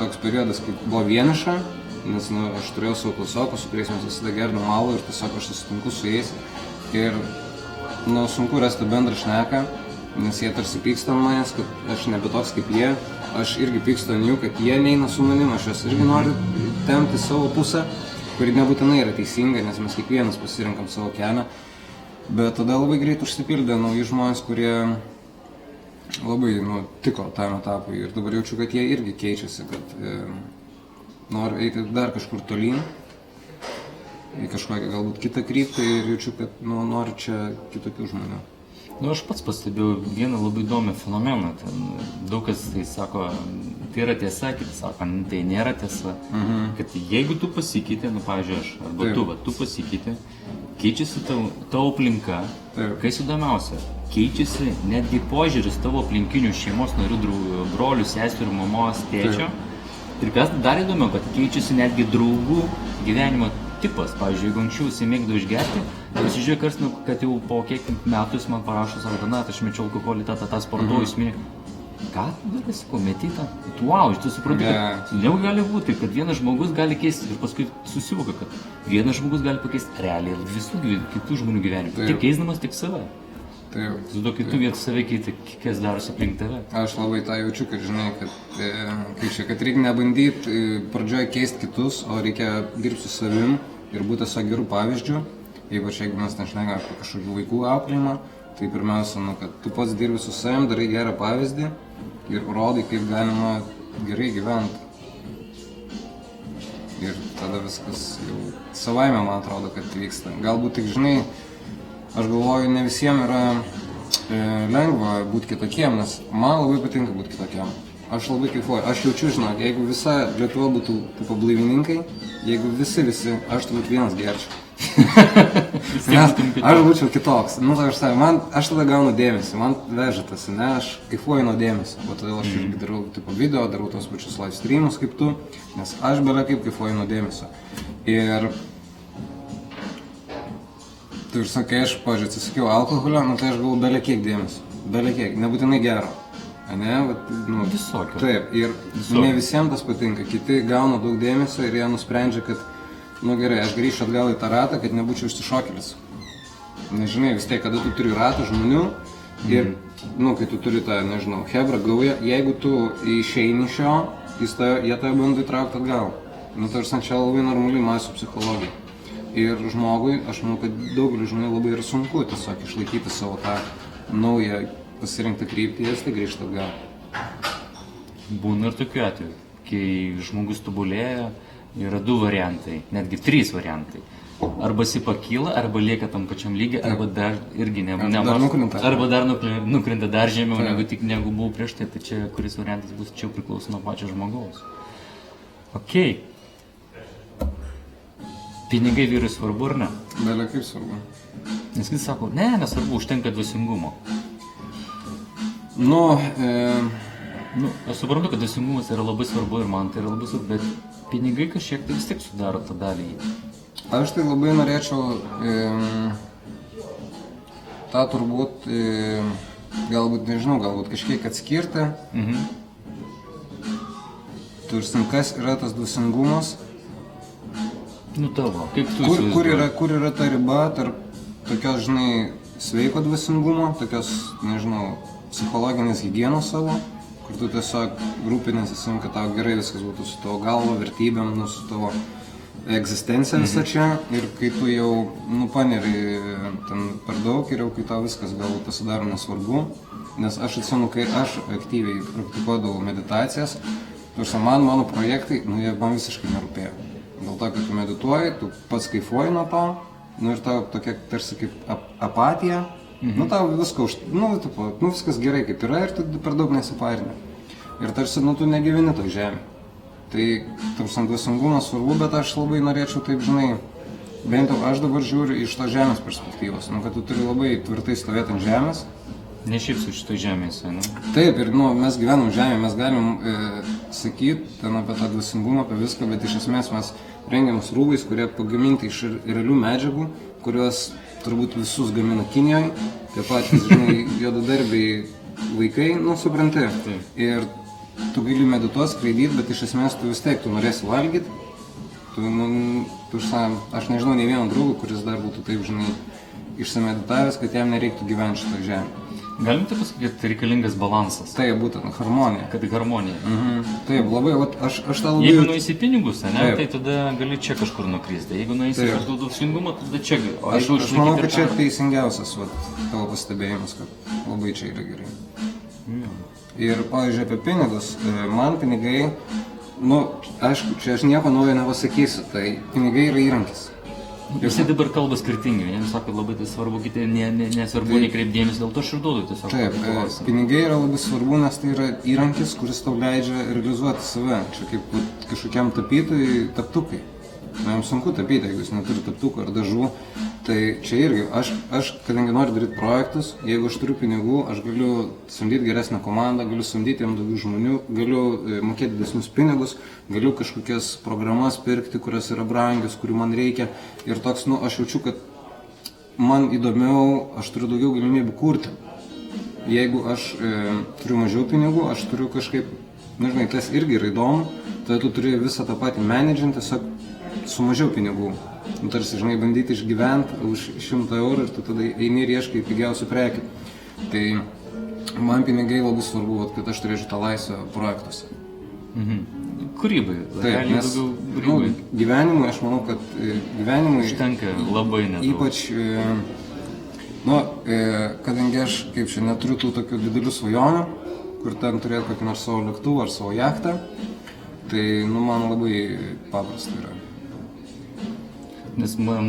toks periodas, kai buvo vieniša, nes aš turėjau savo klasiokus, su kuriais mes visada gerdom alų ir tiesiog aš susitinku su jais ir sunku rasti bendrą šneką, nes jie tarsi pyksta ant manęs, kad aš nebe toks kaip jie. Aš irgi pykstu ant jų, kad jie neina su manim, aš juos irgi noriu tempti savo pusę, kuri nebūtinai yra teisinga, nes mes kiekvienas pasirinkam savo kelią. Bet tada labai greit užsipildė nauji žmonės, kurie labai tiko tam etapui ir dabar jaučiu, kad jie irgi keičiasi, kad noriu eiti dar kažkur tolyn, į kažkokią galbūt kitą kryptį ir jaučiu, kad noriu čia kitokių žmonių. Nu, aš pats pastebėjau vieną labai įdomią fenomeną. Ten daug kas tai sako, tai yra tiesa, kiti sako, tai nėra tiesa. Kad jeigu tu pasikeitė, pavyzdžiui, aš arba tu pasikeitė, keičiasi tavo aplinka, kas įdomiausia, keičiasi netgi požiūris tavo aplinkinių šeimos narių, brolių, seserių, mamos, tėčio. Ir kas dar įdomiau, kad keičiasi netgi draugų gyvenimo tipas. Pavyzdžiui, jeigu anksčiau įsimėgdavo išgerti, pasižiūrėjau, kad jau po kiek metų jis man parašo, sako, aš mečiau alkoholį, tą sportuoju, jis minė, ką tu darai, sakau, metytą? Wow, tu supranti, kad jau gali būti, kad vienas žmogus gali keisti ir paskui susivoka, kad vienas žmogus gali pakeisti realiai visų kitų žmonių gyvenimą, tik keisdamas tik save. Tada kai tu vietų save keiti, kas darosi aplink tave. Aš labai tą jaučiu, kad žinai, kad reikia nebandyti pradžioje keisti kitus, o reikia dirbti su savim ir būti tiesiog gerų pavyzdžių. Ypač jeigu mes ten šnekame apie kažkokį vaikų auklėjimą, tai pirmiausia, kad tu pats dirbi su savim, darai gerą pavyzdį ir rodai, kaip galima gerai gyventi. Ir tada viskas jau savaime, man atrodo, kad vyksta. Galbūt tik, žinai, aš galvoju, ne visiems yra Lengva būti kitokiem, nes man labai patinka būti kitokiem. Aš labai kaifuoju. Aš jaučiu, žinok, jeigu visa Lietuva būtų tipo blaivininkai, jeigu visi, aš turbūt vienas gerčiau. Nes aš būčiau kitoks. Nu, tai aš tada gaunu dėmesį, man veža tas, ne, aš kaifuoju nuo dėmesio. O todėl aš irgi darau tipo video, darau tos pačius live streamus kaip tu, nes aš belia kaip kaifuoju nuo dėmesio. Ir tu ir sakai, aš, pažiūrėjau, atsisakiau alkoholio, nu tai aš gavau belia kiek dėmesio. Belia kiek, nebūtinai gero. Ne, vat, nu, Visokio. Taip, ir ne visiems tas patinka, kiti gauna daug dėmesio ir jie nusprendžia, kad, nu gerai, aš grįšiu atgal į tą ratą, kad nebūčiau išsišokėlis. Nežinai, vis tiek, kada tu turi ratą žmonių ir, nu, kai tu turi tą, nežinau, hebra gaują, jeigu tu išeini iš jo, jie tave bando įtraukti atgal. Nu, tarsi, čia labai normali masių psichologija. Ir žmogui, aš manau, kad daugeliu žmonių labai yra sunku tiesiog išlaikyti savo tą naują pasirinktą kryptį, jis tai grįžta atgal. Būna ir tokių atvejų, kai žmogus tobulėja, yra 2 variantai, netgi 3 variantai. Arba jis pakyla, arba lieka tam pačiam lygiai, arba dar irgi arba dar nukrenta dar žemiau negu buvo prieš tai. Tai čia kuris variantas bus, čia priklauso nuo pačio žmogaus. Okei. Pinigai vyrui svarbu ar ne? Belia kaip svarbu. Nes kiti sako, ne, nesvarbu, užtenka dvasingumo. Nu, Aš suprantu, kad dvasingumas yra labai svarbu ir man tai yra labai svarbu, bet pinigai kažkiek tai vis tiek sudaro tą dalį. aš tai labai norėčiau tą turbūt, galbūt, nežinau, galbūt kažkiek atskirti. Tursim, kas yra tas dvasingumas? Nu tavo, kaip tu Kur yra ta riba tarp tokios, žinai, sveiko dvasingumo, tokios, nežinau, psichologinės higienos savo, kur tu tiesiog rūpinėsi savim, kad tau gerai viskas būtų su tavo galvo, vertybėm, nu, su tavo egzistencija visa čia, ir kai tu jau, nu, paneri ten per daug ir jau kai tau viskas galbūt pasidaro nesvarbu, nes aš atsimenu, kai aš aktyviai praktikuodavau meditacijas, mano projektai, nu, jie man visiškai nerūpėjo. Dėl to, kad tu medituoji, tu pats kaifuoji nuo to, nu ir tau tokia tarsi kaip apatija, nu tau viską viskas gerai kaip yra ir tu per daug nesiparini. Ir tarsi, nu, tu negyveni toj žemė. Tai, tarsi, dvasingumas svarbu, bet aš labai norėčiau taip, žinai, bent jau aš dabar žiūriu iš to žemės perspektyvos, nu, kad tu turi labai tvirtai stovėti ant žemės. Ne šiaip su šitoj žemėse, ne? Taip, ir nu, mes gyvenam žemėje, mes galim sakyti ten apie tą dvasingumą, apie viską, bet iš esmės mes rengiamus rūbais, kurie pagaminti iš realių medžiagų, kuriuos turbūt visus gamina Kinijoje, tie patys, žinai, juodadarbiai vaikai, nu, supranti. Taip. Ir tu gali medituoti, skraidyti, bet iš esmės tu vis tiek, tu norėsi valgyti. Aš nežinau nei vieno draugo, kuris dar būtų taip, žinai, išsimeditavęs, kad jam nereiktų gyventi šitą žemę. Galim tai pasakyti, kad reikalingas balansas. Tai būtent harmonija. Kad harmonija. Taip, labai, aš tą labai... Jeigu nueisi pinigus, ne, tai tada gali čia kažkur nukristi. Jeigu nueisi per dvasingumą, tada čia gali. Aš manau, kad čia teisingiausias tavo pastebėjimas, kad labai čia yra gerai. Ir, pavyzdžiui, apie pinigus, man pinigai, nu, aišku, čia aš nieko naujo nepasakysiu, tai pinigai yra įrankis. Visi dabar kalba skirtingai, vieniems sako labai tai svarbu, kiti nesvarbu, nekreipdėmės, dėl to aš ir duodu tiesiog. Taip, pinigai yra labai svarbu, nes tai yra įrankis, kuris tau leidžia realizuoti save. Čia kaip kažkokiam tapytojui teptukai. Jam sunku tapyti, jeigu jis neturi teptukų ar dažų. Tai čia irgi, aš kadangi noriu daryti projektus, jeigu aš turiu pinigų, aš galiu samdyti geresnę komandą, galiu samdyti jam daugiau žmonių, galiu mokėti didesnius pinigus, galiu kažkokias programas pirkti, kurios yra brangios, kurių man reikia. Ir toks, nu, aš jaučiu, kad man įdomiau, aš turiu daugiau galimybių kurti. Jeigu aš turiu mažiau pinigų, aš turiu kažkaip, nežinai, tas irgi yra įdomu, tada tu turi visą tą patį menedžinti, tiesiog su mažiau pinigų. Nu, tarsi, žinai, bandyti išgyventi už 100 eurų ir tu tada eini ir ieškai pigiausių prekių. Tai man pinigai labai svarbu, kad aš turėčiau tą laisvę projektuose. Kūrybai, realiai daugiau kūrybai. Gyvenimui, aš manau, kad gyvenimui... Užtenka labai nedaug. Ypač, kadangi aš, kaip čia, neturiu tų tokių didelių svajonių, kur ten turėtų kokį nors savo lėktuvą ar savo jachtą, tai, nu, man labai paprasta yra. Nes man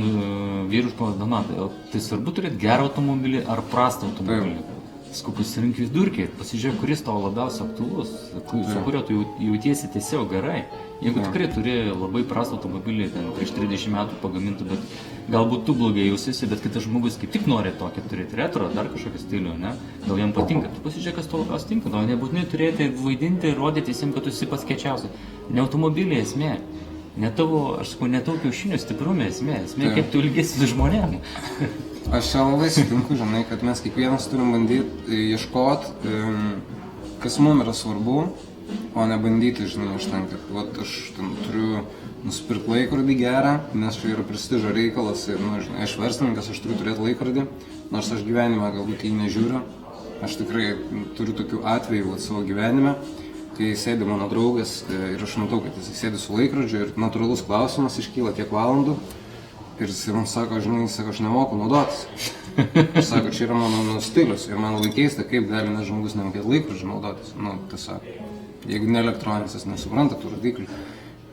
vyrus pavadina, tai svarbu turėti gerą automobilį ar prastą automobilį? Taip. Sakau, pasirink vidurkį, pasižiūrėk, kuris tau labiausiai aktualus, su kuriuo tu jautiesi tiesiog gerai. Jeigu tikrai turi labai prastą automobilį, ten prieš 30 metų pagamintų, bet galbūt tu blogai jausiesi, bet kitas žmogus kaip tik nori tokį turėti retro, dar kažkokį stilių, ne? Gal jam patinka, tu pasižiūrėk, kas tau labiausiai tinka, gal nebūtinai turėti vaidinti ir rodyti visiems, kad tu esi pats kečiausias. Ne automobiliai esmė, ne tavo, aš sakau, ne tavo kiaušinių stiprumė esmė, kaip tu ilgesi su žmonėm. Aš čia labai sutinku, žinai, kad mes kiekvienas turim bandyti ieškoti, kas mums yra svarbu, o ne bandyti, žinai, aš ten, kad vat, aš ten turiu nusipirkti laikrodį gerą, nes čia yra prestižo reikalas ir, nu, žinai, aš verslininkas, aš turiu turėti laikrodį, nors aš gyvenime galbūt jį nežiūriu. Aš tikrai turiu tokių atvejų vat, savo gyvenime, kai sėdi mano draugas ir aš matau, kad jis sėdi su laikrodžiu ir natūralus klausimas iškyla kiek valandų. Ir jis man sako, žinai, aš nemoku naudotis. Aš sako, čia yra mano stilius ir man labai keista, kaip gali nes žmogus nemokėti laikrodžių naudotis. Nu, tiesiog, jeigu ne elektroninis, jis nesupranta tų rodiklių.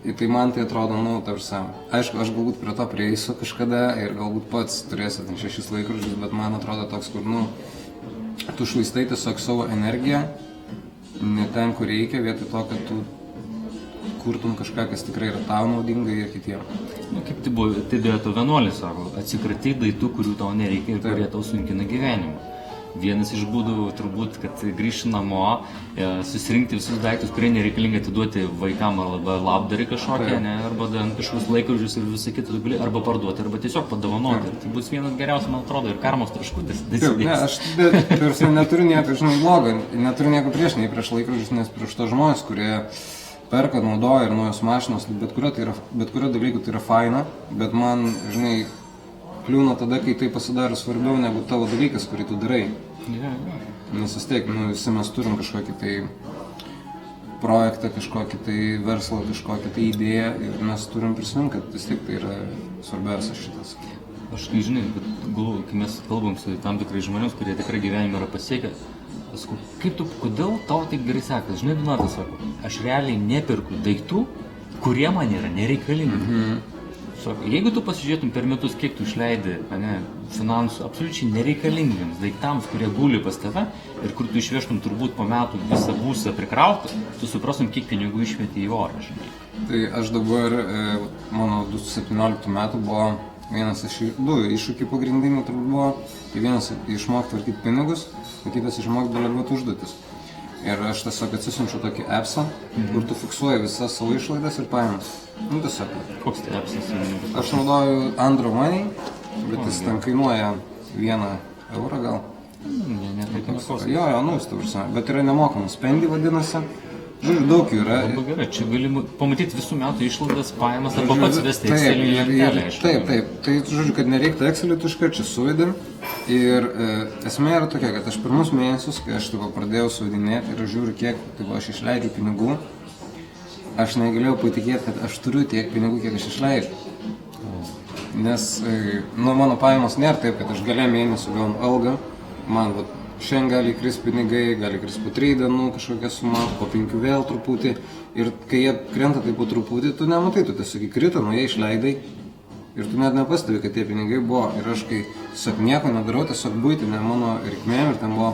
Ir tai man tai atrodo, nu, tarsi, aišku, aš galbūt prie to prieisiu kažkada ir galbūt pats turėsiu ten 6 laikrodžius, bet man atrodo toks, kur, nu, tu švaistai tiesiog savo energiją, ne ten, kur reikia, vietoj to, kad tu kurtum kažką, kas tikrai yra tau naudinga ir kitiems. Nu, kaip tai buvo, tai dėto vienuolis sako, atsikratyk daiktų, kurių tau nereikia ir kurie tau sunkina gyvenimą. Vienas iš būdų turbūt, kad grįžti namo, susirinkti visus daiktus, kurie nereikalinga atiduoti vaikam arba labdarai kažkokią, ne, arba kažkokius laikrodžius ir visą kitą, arba parduoti, arba tiesiog padovanoti. Tai bus vienas geriausias, man atrodo, ir karmos taškutis. Ne, aš neturiu nieko, žinai, blogo, neturiu nieko prieš, nei prieš laikrodžius, nes prieš to žmonės, kurie perka, naudoja ir naujos mašinos, bet kurio dalyko tai yra faina, bet man, žinai, kliūna tada, kai tai pasidaro svarbiau negu tavo dalykas, kurį tu darai. Nes vis tiek, nu, visi mes turim kažkokį tai projektą, kažkokį tai verslą, kažkokią tai idėją ir mes turim prisiminti, kad vis tiek tai yra svarbiausias šitas. Aš, žinai, kai mes kalbam su tam tikrai žmonėms, kurie tikrai gyvenime yra pasiekę, sakau, kodėl tau taip gerai sekas? Žinai, Donatas sako, aš realiai nepirku daiktų, kurie man yra nereikalingi. Sako, jeigu tu pasižiūrėtum per metus, kiek tu išleidi finansų absoliučiai nereikalingiams daiktams, kurie guli pas tave ir kur tu išvežtum turbūt po metų visą būsą prikrautą, tu suprastum, kiek pinigų išmeti į orą. Žinai. Tai aš dabar, mano 2017 metų buvo vienas iš du iššūkiai pagrindiniai turbūt buvo, tai vienas išmokti tvarkyti pinigus, o kitas išmokti deleguoti užduotis. Ir aš tiesiog atsisiunčiu tokį appsą, kur tu fiksuoji visas savo išlaidas ir pajamas. Nu tiesiog. Koks tai appsas? Aš naudoju Andro Money, bet jis ten kainuoja 1 eurą gal. Ne, tai Jo, nu jis tavrsime, bet yra nemokamas spendi vadinasi. Žodžiu, daug jų yra. Labai gerai, čia gali pamatyti visų metų išlaidas, pajamas arba pats vesti Excelį lentelę. Taip. Tai žodžiu, kad nereiktų Excelį, tu iškart čia suvedėm. Ir esmė yra tokia, kad aš pirmus mėnesius, kai aš pradėjau suvedinėti ir aš žiūriu, kiek aš išleidžiu pinigų, aš negalėjau patikėti, kad aš turiu tiek pinigų, kiek aš išleidžiu. Nes mano pajamos nėra taip, kad aš gale mėnesių gaunu algą, man šiandien gali kristi pinigai, gali kristi po 3 dienų kažkokia suma, po 5 vėl truputį. Ir kai jie krenta taip po truputį, tu nematai, tu tiesiog įkrito, nuo jie išleidai. Ir tu net nepastebi, kad tie pinigai buvo. Ir aš kai tiesiog nieko nedarau, tiesiog buitinė mano reikmėm ir ten buvo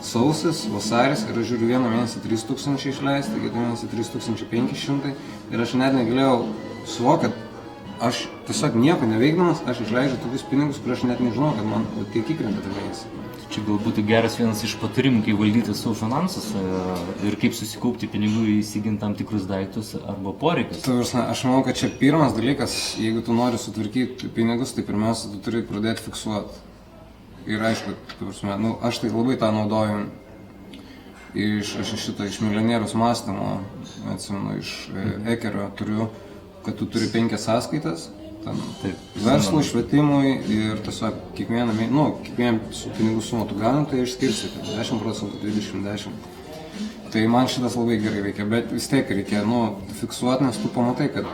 sausis, vasaris ir aš žiūriu vieną mėnesį 3000 išleisti, kitą mėnesį 3500 ir aš net negalėjau suvokti, kad aš tiesiog nieko neveikdamas, aš išleidžiu tokius pinigus, kur aš net nežinau, kad man tiek įkrenta tą mėnesį. Čia galbūt geras vienas iš patarimų, kaip valdyti savo finansus ir kaip susikaupti pinigų įsigint tam tikrus daiktus arba poreikius. Aš manau, kad čia pirmas dalykas, jeigu tu nori sutvarkyti pinigus, tai pirmiausia, tu turi pradėti fiksuoti. Ir aišku, aš tai labai tą naudoju iš milijonieriaus mąstymo, atsimenu, iš Ekerio turiu, kad tu turi 5 sąskaitas. Verslui, švietimui ir tiesiog kiekvieną su pinigų sumą tu gauni, tai išskirsi 10%, 20%. Tai man šitas labai gerai veikia, bet vis tiek reikia fiksuoti, nes tu pamatai, kad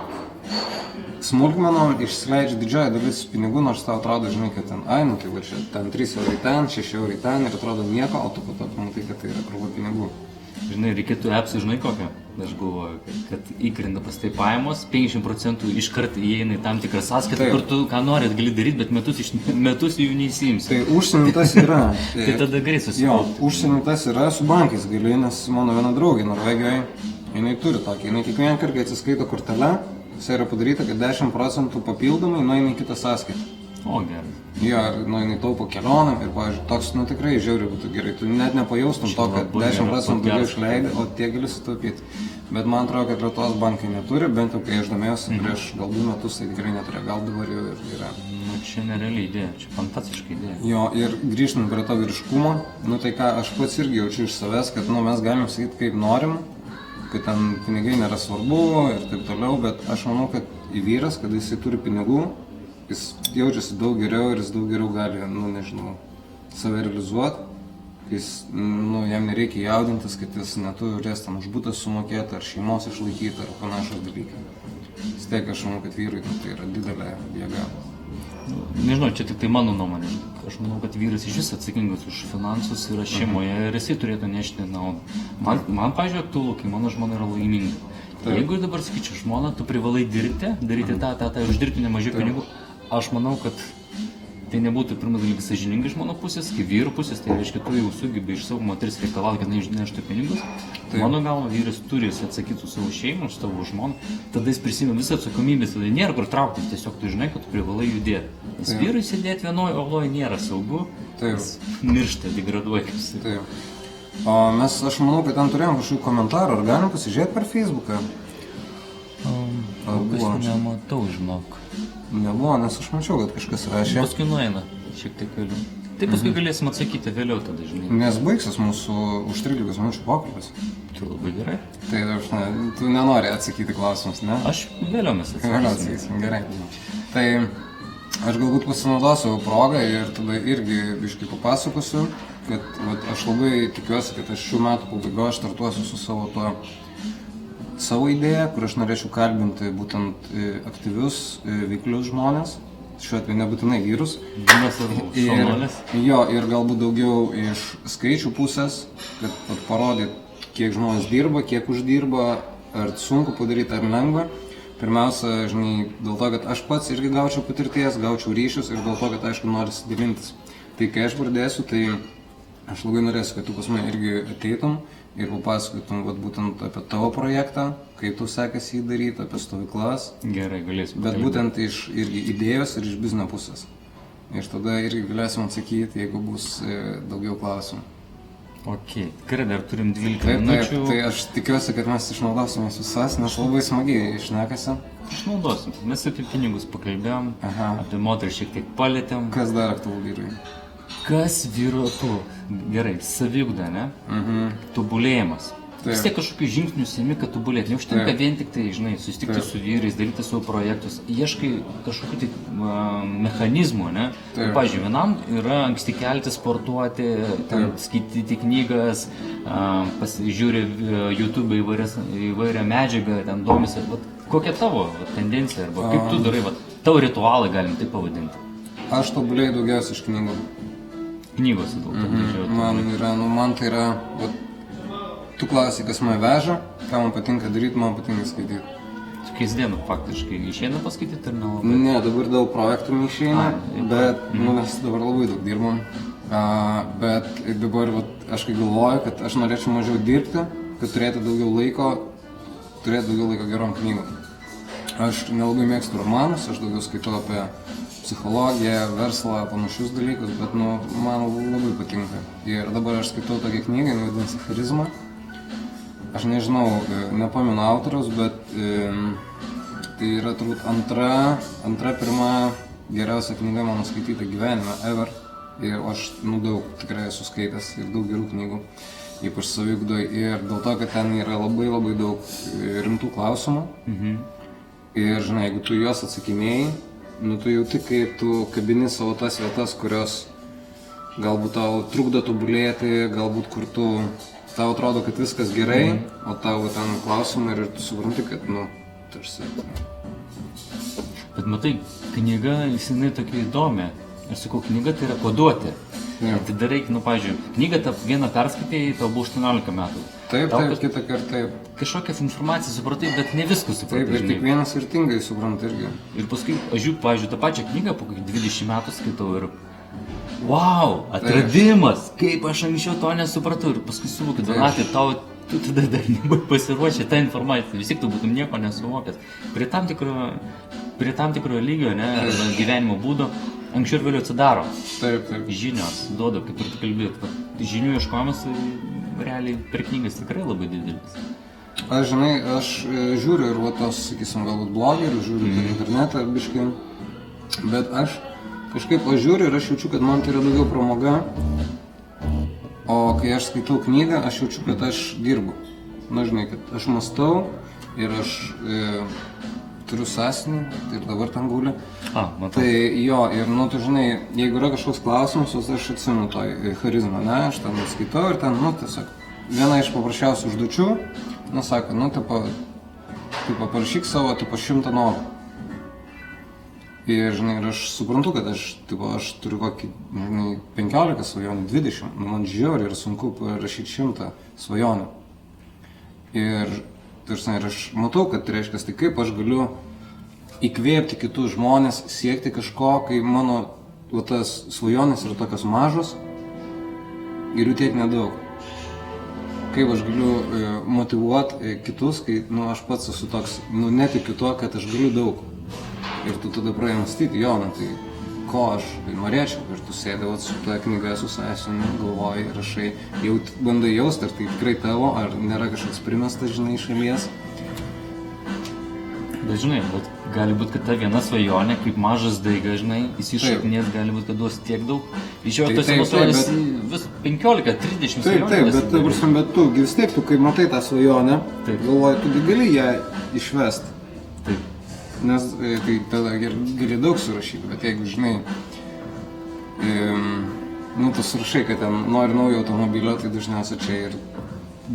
smulkmenom išsileidžia didžioji dalis pinigų, nors tau atrodo, žinai, kad tai va čia, ten 3 eurai ten, 6 eurai ten ir atrodo nieko, o tu po to pamatai, kad tai yra krūva pinigų. Žinai, reikėtų appsų, žinai kokią? Aš galvoju, kad įkrenta pas tai pajamos, 50% iškart įeina į tam tikrą sąskaitą, kur tu ką norit gali daryti, bet metus jų neįsiimsi. Tai užsienį tas yra. Tai tada greit Jo, susikaupti. užsienį tas yra su bankais gali, nes mano viena draugė Norvegijoje, jinai turi tokį, jinai kiekvieną kartą, kai atsiskaito kortelę, jis yra padaryta, kad 10% papildomai nueina į kitą sąskaitą. O, gerai. Jo, jinai taupo kelionam ir, pavyzdžiui, toks, tikrai žiauriai būtų gerai, tu net nepajaustum to, kad labai geras 10% daugiau podcastas. išleidai, o tie gali sutaupyti. Bet man atrodo, kad Lietuvos bankai neturi, bent jau kai aš domėjausi prieš gal 2 metus, tai tikrai neturi, gal dabar jau ir yra. Nu, čia nerealiai idėja, čia fantastiška idėja. Jo, ir grįžtant prie to vyriškumo, tai ką aš pats irgi jaučiu iš savęs, kad mes galim sakyti kaip norim, kad ten pinigai nėra svarbu ir taip toliau, bet aš manau, kad į vyras, kad jisai turi pinigų, jis jaučiasi daug geriau ir jis daug geriau gali, nežinau, save realizuoti. Jam nereikia jaudintis, kad jis neturės ten už butą sumokėti ar šeimos išlaikyti ar panašus dalykai. Vis tiek aš manau, kad vyrui tai yra didelė jėga. Nežinau, čia tik tai mano nuomonė. Aš manau, kad vyras iš vis atsakingas už finansus yra šeimoje ir jisai turėtų nešti naudą. Man pažiūrėjau, aktualu, kai mano žmona yra laiminga. Jeigu dabar sakyčiau, žmona, tu privalai dirbti, daryti tą ir uždirbti nemažai pinigų, aš manau, kad tai nebūtų pirmas dalykas sąžiningai iš mano pusės, kaip vyro pusės, tai reiškia, tu jau sugebi iš savo moteris reikalauti, kad neštų pinigus. Mano galva, vyras turi atsakyti su savo šeimą, su savo žmonu, tada jis prisimė visą atsakomybę, tada nėra kur traukti, tiesiog tu žinai, kad tu privalai judėti. Nes vyrui sėdėti vienoje oloje nėra saugu, jis miršta, degraduoja. Aš manau, kad ten turėjom kažkokių komentarų, ar galim pasižiūrėti per Facebooką? Nematau, žinok. Nebuvo, nes aš mačiau, kad kažkas rašė. Paskui nueina, šiek tiek vėliau. Tai paskui galėsim atsakyti vėliau tada, žinai. Nes baigsis mūsų už 13 minučių pokalbis. Tai labai gerai. Tai tu nenori atsakyti klausimus, ne? Aš vėliau mes atsakysim. Gerai. Tai aš galbūt pasinaudosiu progą ir tada irgi biškai papasakosiu, kad aš labai tikiuosi, kad aš šių metų pabaigoje startuosiu su savo idėją, kur aš norėčiau kalbinti būtent aktyvius, veiklius žmonės, šiuo atveju nebūtinai vyrus. Ir galbūt daugiau iš skaičių pusės, kad parodyt, kiek žmonės dirba, kiek uždirba, ar sunku padaryti, ar lengva. Pirmiausia, žinai, dėl to, kad aš pats irgi gaučiau patirties, gaučiau ryšius ir dėl to, kad aišku norisi dalintis. Tai kai aš pradėsiu, tai aš labai norėsiu, kad tu pas mane irgi ateitum ir papasakotum būtent apie tavo projektą, kaip tau sekasi jį daryti, apie stovyklas. Gerai, galėsim. Bet būtent iš irgi idėjos ir iš biznio pusės. Ir tada irgi galėsim atsakyti, jeigu bus daugiau klausimų. Ok, tikrai dar turim 12 minučių. Tai aš tikiuosi, kad mes išnaudosime visas, nes labai smagiai išnekasi. Išnaudosim. Mes apie pinigus pakalbėjom, apie moterį šiek tiek palėtėm. Kas dar aktualu vyrui? Kas vyru tu? Gerai, saviugda, ne? Tobulėjimas. Vis tiek kažkokių žingsnių sėmi, kad tobulėti. Neužtenka vien tik tai, žinai, susitikti su vyrais, daryti savo projektus. Ieškai kažkokių tai mechanizmų, ne? Pavyzdžiui, vienam yra anksti kelti, sportuoti, skaityti knygas, pasižiūri YouTube įvairią medžiagą, ten domisi. Kokia tavo tendencija, arba kaip tu darai, tavo ritualai galim taip pavadinti? Aš tobulėjau daugiausiai iš knygų. Knygos daug. Man tai yra, tu klausai, kas mane veža, ką man patinka daryti, man patinka skaityti. Kasdien faktiškai išeina paskaityti ar nelabai? Ne, dabar dėl projektų neišeina, bet mes dabar labai daug dirbam. Bet dabar aš kai galvoju, kad aš norėčiau mažiau dirbti, kad turėti daugiau laiko gerom knygom. Aš nelabai mėgstu romanus, aš daugiau skaitau apie psichologiją, verslą, panašius dalykus, bet man labai patinka. Ir dabar aš skaitau tokią knygą, vadinasi Charizma. Aš nežinau, nepamenu autoriaus, bet tai yra turbūt pirma geriausia knyga mano skaityta gyvenime, ever. Ir aš daug tikrai esu skaitęs ir daug gerų knygų, ypač saviugdoj. Ir dėl to, kad ten yra labai labai daug rimtų klausimų. Ir žinai, jeigu tu juos atsakinėjai, tu jauti, kaip tu kabini savo tas vietas, kurios galbūt tau trukdo tobulėti, galbūt kur tau atrodo, kad viskas gerai, o tavo ten klausimai ir tu supranti, kad, tarsi. Bet matai, knyga, jinai tokia įdomi. Aš sakau, knyga tai yra koduoti. Atidarai, pavyzdžiui, knygą vieną perskaitėjai, tau buvo 18 metų. Taip, kitą kartą taip. Kažkokią informaciją supratai, bet ne viską supratai. Taip, ir kiekvienas skirtingai supranta irgi. Ir paskui, aš žiūrėjau, pavyzdžiui, tą pačią knygą po 20 metų skaitau ir wow, atradimas, kaip aš anksčiau to nesupratau. Ir paskui suvokiu, Donatai, tu tada dar nebuvai pasiruošę tą informaciją, vis tiek tu būtum nieko nesuvokęs. Prie tam tikro lygio, ne, arba gyvenimo būdo, anksčiau ir vėliau atsidaro. Taip. Žinios duoda, kaip ir tu kalbėt. Žinių ieškojimas realiai per knygas tikrai labai didelis. Aš žiūriu ir tos, sakysim, galbūt blogerių, žiūriu per internetą biškai, bet aš žiūriu ir aš jaučiu, kad man tai yra daugiau pramoga, o kai aš skaitau knygą, aš jaučiu, kad aš dirbu. Na, žinai, kad aš mąstau ir aš turiu sąsiuvinį ir dabar ten guli. Matau. Tai jo, ir, tu žinai, jeigu yra kažkoks klausimas, aš atsimenu to charizmą, ne, aš ten skaitau ir ten, tiesiog, viena iš paprasčiausių užduočių, sako, parašyk savo, 100 norų. Ir, žinai, ir aš suprantu, kad aš turiu kokį, 15 svajonių, 20, man žiauriai ir sunku parašyti 100 svajonių. Ir aš matau, kad tai reiškia, tai kaip aš galiu įkvėpti kitus žmonės, siekti kažko, kai mano tas svajonės yra tokios mažos ir jų tiek nedaug. Kaip aš galiu motyvuoti kitus, kai aš pats esu toks, netikiu tuo, kad aš galiu daug. Ir tu tada pradėjai mąstyti, tai ko aš norėčiau, ir tu sėdėjai su ta knyga su sąsiuviniu, galvoji, rašai, jau bandai jausti, ar tai tikrai tavo, ar nėra kažkoks primestas, žinai, iš šalies. Bet žinai, gali būti, kad ta viena svajonė, kaip mažas daigas, žinai, įsišaknės, gali būti, kad duos tiek daug. Iš jo tos svajonės vis 15-30 svajonės. Taip, bet tu vis tiek, tu kai matai tą svajonę, galvoji, tu gali ją išvesti. Taip. Nes tai tada gali daug surašyti, bet jeigu, žinai, tu surašai, kad ten nori naujo automobilio, tai dažniausiai čia ir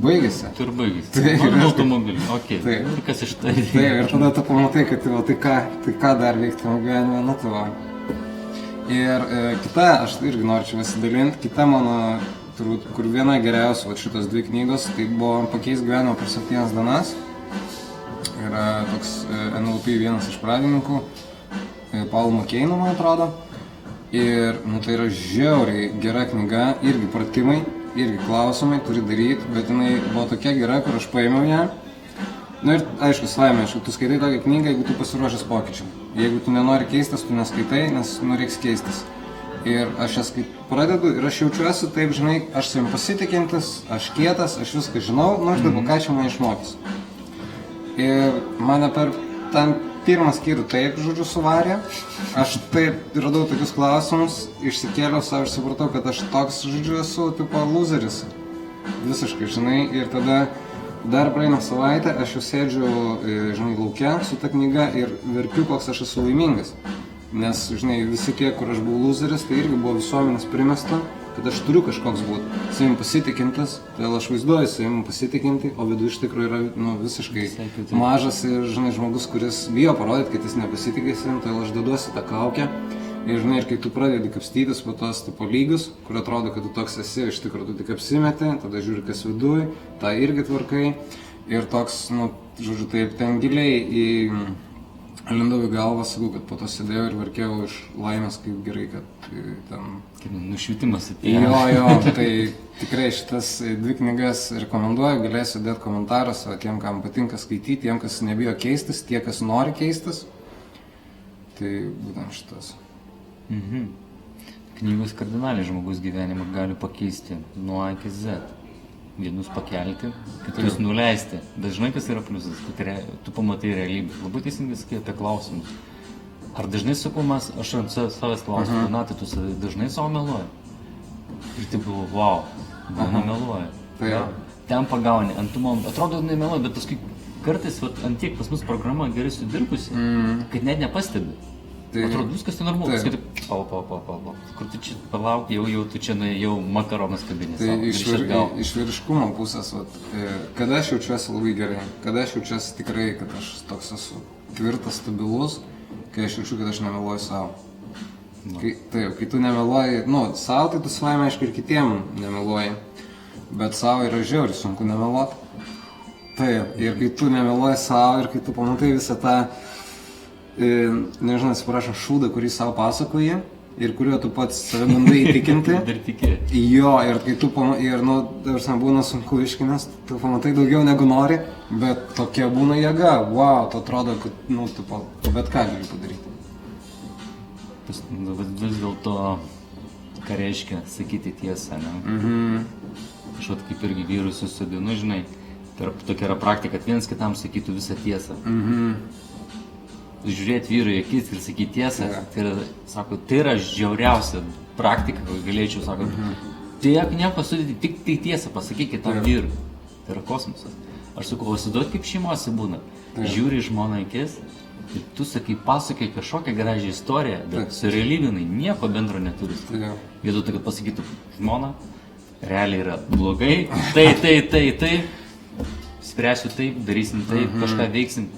baigėsi. Tu ir baigėsi. Nori automobilį, okei. Ir kas iš tai? Taip, ir tada tu pamatai, kad tai ką dar veikti tavo gyvenime, Ir kita, aš irgi noriu čia pasidalinti, kita mano, turbūt, kur viena geriausia, šitos 2 knygos, tai buvo Pakeis gyvenimą per 7 dienas. Yra toks NLP vienas iš pradininkų, Paul McCain, man atrodo. Ir tai yra žiauriai gera knyga, irgi pratimai, irgi klausimai turi daryti, bet jinai buvo tokia gera, kur aš paėmiau ją. Ir aišku, savaime, tu skaitai tokią knygą, jeigu tu pasiruošęs pokyčiam. Jeigu tu nenori keistis, tu neskaitai, nes reiks keistis. Ir aš jas pradedu ir aš jaučiuosi taip, žinai, aš savim pasitikintis, aš kietas, aš viską žinau, aš dabar ką čia mane išmokys. Ir mane per ten pirmą skyrių taip, suvarė. Aš taip radau tokius klausimus, išsikėliau savo ir supratau, kad aš toks, esu, loseris. Visiškai, žinai, ir tada dar praeina savaitę, aš jau sėdžiu, žinai, lauke su ta knyga ir verkiu, koks aš esu laimingas. Nes, žinai, visi tie, kur aš buvau loseris, tai irgi buvo visuomenės primesta, kad aš turiu kažkoks būti savim pasitikintis, todėl aš vaizduoju savim pasitikinti, o vidu iš tikrųjų yra visiškai mažas ir, žinai, žmogus, kuris bijo parodyti, kad jis nepasitikė savim, todėl aš deduosi tą kaukę. Ir, žinai, ir kai tu pradedi kapstytis po tos lygius, kur atrodo, kad tu toks esi, iš tikrųjų tu tik apsimeti, tada žiūri, kas viduj, tą irgi tvarkai. Ir toks, žodžiu, taip ten giliai lindau į galvą, sakau, kad po to sėdėjau ir verkiau iš laimės, kaip gerai, kad ten... Kaip nušvitimas atėjo. Jo, tai tikrai šitas 2 knygas rekomenduoju, galėsiu dėti komentaruose tiem, kam patinka skaityti, tiem, kas nebijo keistis, tie, kas nori keistis. Tai būtent šitas. Knygos kardinaliai žmogus gyvenimą gali pakeisti nuo A iki Z. Vienus pakelti, kitus nuleisti. Bet žinai, kas yra pliusas, kad tu pamatai realybę. Labai teisingai sakai apie klausimus. Ar dažnai sakau, aš ant savęs klausiu, Donatai, tu dažnai savo meluoji? Ir taip buvo, wow, nemeluoji. Ten pagauni, atrodo, nemeluoji, bet paskui kartais ant tiek pas mus programa gerai sudirbusi, kad net nepastebi. Atrodo, viskas tai normalu, viskas taip, kur tu čia palauk, jau tu čia jau makaronas kabinės. Tai iš vyriškumo pusės, kada aš jaučiuosi labai gerai, kada aš jaučiuosi tikrai, kad aš toks esu tvirtas, stabilus, kai aš jaučiu, kad aš nemeluoju savo. Kai tu nemeluoji, savo, tai tu savaime aišku ir kitiem nemeluoji, bet savo yra žiauriai sunku nemeluoti. Taip, ir kai tu nemeluoji savo ir kai tu pamatai visą tą, nežinau, atsiprašau, šūdą, kurį savo pasakoji ir kuriuo tu pats save bandai įtikinti. Dar tikė. Jo, ir kai tu būna sunku iškinęs, tu pamatai daugiau negu nori, bet tokia būna jėga, wow, tu atrodo, kad bet ką gali padaryti. Vis dėlto, ką reiškia sakyti tiesą, ne? Aš kaip irgi vyrus susodinu, žinai, tokia yra praktika, kad vienas kitam sakytų visą tiesą. Žiūrėti vyrui į akis ir sakyti tiesą, tai yra žiauriausia praktika, kai galėčiau, sako, tiek nieko sudėti, tik tai tiesą pasakykit tam vyrui. Tai yra kosmosas. Aš sakau, įsivaizduot, kaip šeimose būna. Žiūri žmoną į akis ir tu sakai, pasakai kažkokią gražią istoriją, bet su realybinai nieko bendro neturi. Vietoj to, kad pasakytų žmona, realiai yra blogai, tai, spręsiu taip, darysim taip, kažką veiksim,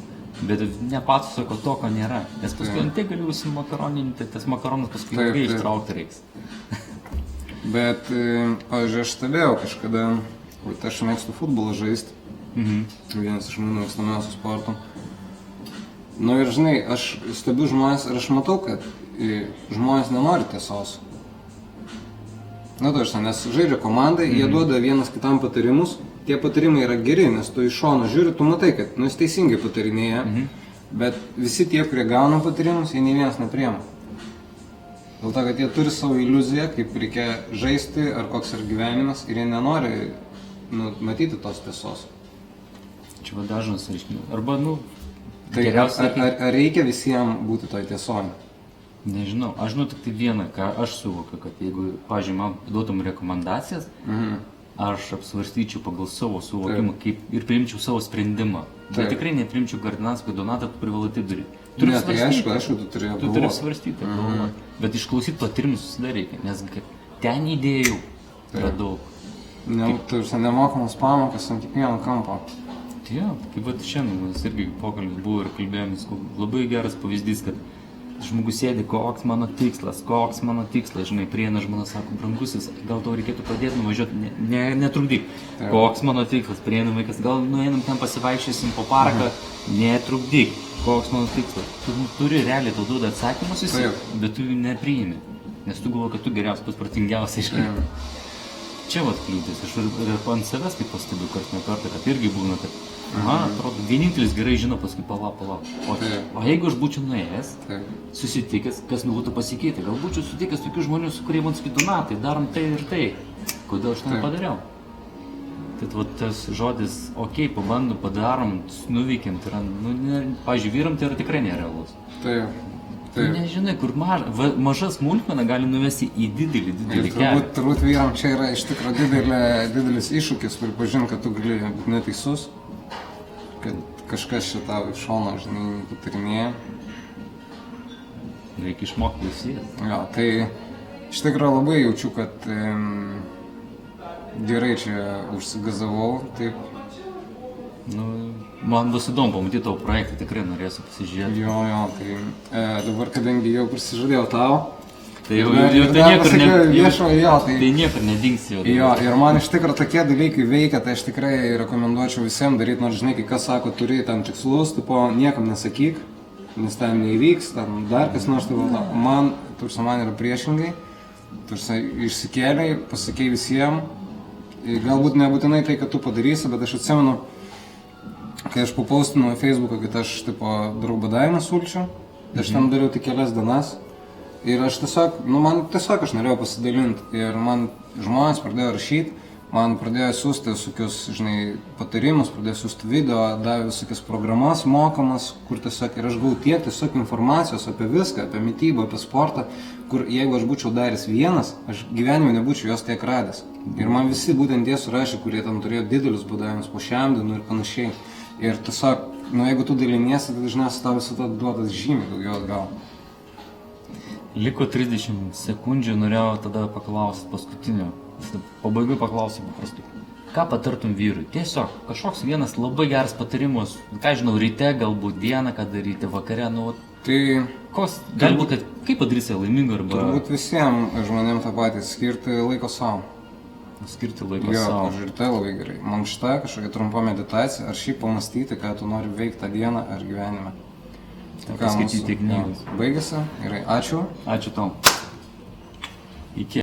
bet nepasako to, ko nėra. Nes paskui ant tiek galiu užsimakaroninti, tas makaronas paskui ilgai ištraukti reiks. Bet, pavyzdžiui, aš stebėjau kažkada, aš mėgstu futbolą žaisti, vienas iš mano mėgstamiausių sportų. Ir žinai, aš stebiu žmonės ir aš matau, kad žmonės nenori tiesos. Nes žaidžia komandai, jie duoda vienas kitam patarimus, tie patarimai yra geri, nes tu iš šono žiūri, tu matai, kad jis teisingai patarinėja, bet visi tie, kurie gauna patarimus, jie nei vienas nepriema. Dėl to, kad jie turi savo iliuziją, kaip reikia žaisti ar koks yra gyvenimas ir jie nenori matyti tos tiesos. Čia va dažnas reiškinys. Arba, Tai ar reikia visiems būti toj tiesoje? Nežinau, aš žinau tik tai vieną, ką aš suvokiu, kad jeigu, pavyzdžiui, man duotum rekomendacijas, aš apsvarstyčiau pagal savo suvokimą ir priimčiau savo sprendimą. Bet tikrai neprimčiau kardinališkai, kad Donatą tu privalai taip daryti. Ne, tai aišku, tu turi apgalvoti. Tu turi apsvarstyti, bet išklausyti patarimų susidar reikia, nes ten idėjų yra daug. Nemokamos pamokas ant kiekvieno kampo. Jo, kaip vat šiandien mes irgi pokalbis buvo ir kalbėjomės, labai geras pavyzdys, kad žmogus sėdi, koks mano tikslas, žinai, prieina žmona, sako, brangusis, gal tau reikėtų padėti nuvažiuoti, netrukdyk. Koks mano tikslas, prieina vaikas, gal nueinam ten pasivaikščiosim po parką, netrukdyk. Koks mano tikslas. Tu turi realiai, tau duoda atsakymus visi, bet tu jų nepriimi, nes tu galvoji, kad tu geriausias, pats protingiausias, žinai. Čia vat kliūtis, aš ir ant savęs taip pastebiu kartą, kad irgi būna, kad atrodo, vienintelis gerai žino, paskui palauk. O jeigu aš būčiau nuėjęs, susitikęs, kas būtų pasikeitę, gal būčiau sutikęs tokių žmonių, su kurie man sakytų, tai darom tai ir tai, kodėl aš tą padariau. Tai tas žodis, pabandom, padarom, nuveikiam, tai yra, pavyzdžiui, vyram tai yra tikrai nerealus. Nežinai, kur maža smulkmena gali nuvesti į didelį kelią. Turbūt vyram čia yra iš tikrųjų didelis iššūkis, pripažinti, kad tu gali būti neteisus, kad kažkas čia tau iš šono, žinai, patarinėja. Reikia išmokti klausyti. Jo, tai iš tikrųjų labai jaučiu, kad gerai čia užsigazavau, taip. Man bus įdomu pamatyti tavo projektą, tikrai norėsiu pasižiūrėti. Jo, tai dabar, kadangi jau prisižadėjau tau, tai niekur nedingsi jau. Jo, ir man iš tikrųjų tokie dalykai veikia, tai aš tikrai rekomenduočiau visiems daryti, nors žinai, kai kas sako, turi tam tikslus, niekam nesakyk, nes tam neįvyks, tam dar kas nors, man yra priešingai, išsikėliai, pasakei visiems, galbūt nebūtinai tai, kad tu padarysi, bet aš atsimenu, kai aš papaustinau į Facebooką, kad aš draug badavimą sulčiau, tai aš tam dariau tik kelias dienas ir aš tiesiog aš norėjau pasidalinti ir man žmonės pradėjo rašyti, man pradėjo siūsti visokius, žinai, patarimus, pradėjo siūsti video, davė visokias programas mokamas, kur tiesiog ir aš gavau tiesiog informacijos apie viską, apie mitybą, apie sportą, kur jeigu aš būčiau daręs vienas, aš gyvenime nebūčiau jos tiek radęs. Ir man visi būtent tie surašė, kurie tam turėjo didelius badavimus po šiandien ir panašiai. Ir tiesiog, jeigu tu daliniesi, tai dažniausiai tau visą tą duotas žymiai daugiau atgal. Liko 30 sekundžių, norėjau tada paklausti paskutinio. Pabaigai paklausiu paprastai. Ką patartum vyrui? Tiesiog kažkoks vienas labai geras patarimas, ką žinau, ryte, galbūt dieną, ką daryti, vakare, Tai Gali būti, kad kaip padaryti save laimingą arba turbūt visiems žmonėms tą patį, skirti laiko savo. skirti laiko Jo, savo. ir tai labai gerai. Mankšta, kažkokia trumpa meditacija, ar šiaip pamastyti, ką tu nori veikti tą dieną ar gyvenime. Tai ką, Paskaityti mūsų- knygas. jo, baigėsi? Gerai, ačiū. Ačiū tau. Iki.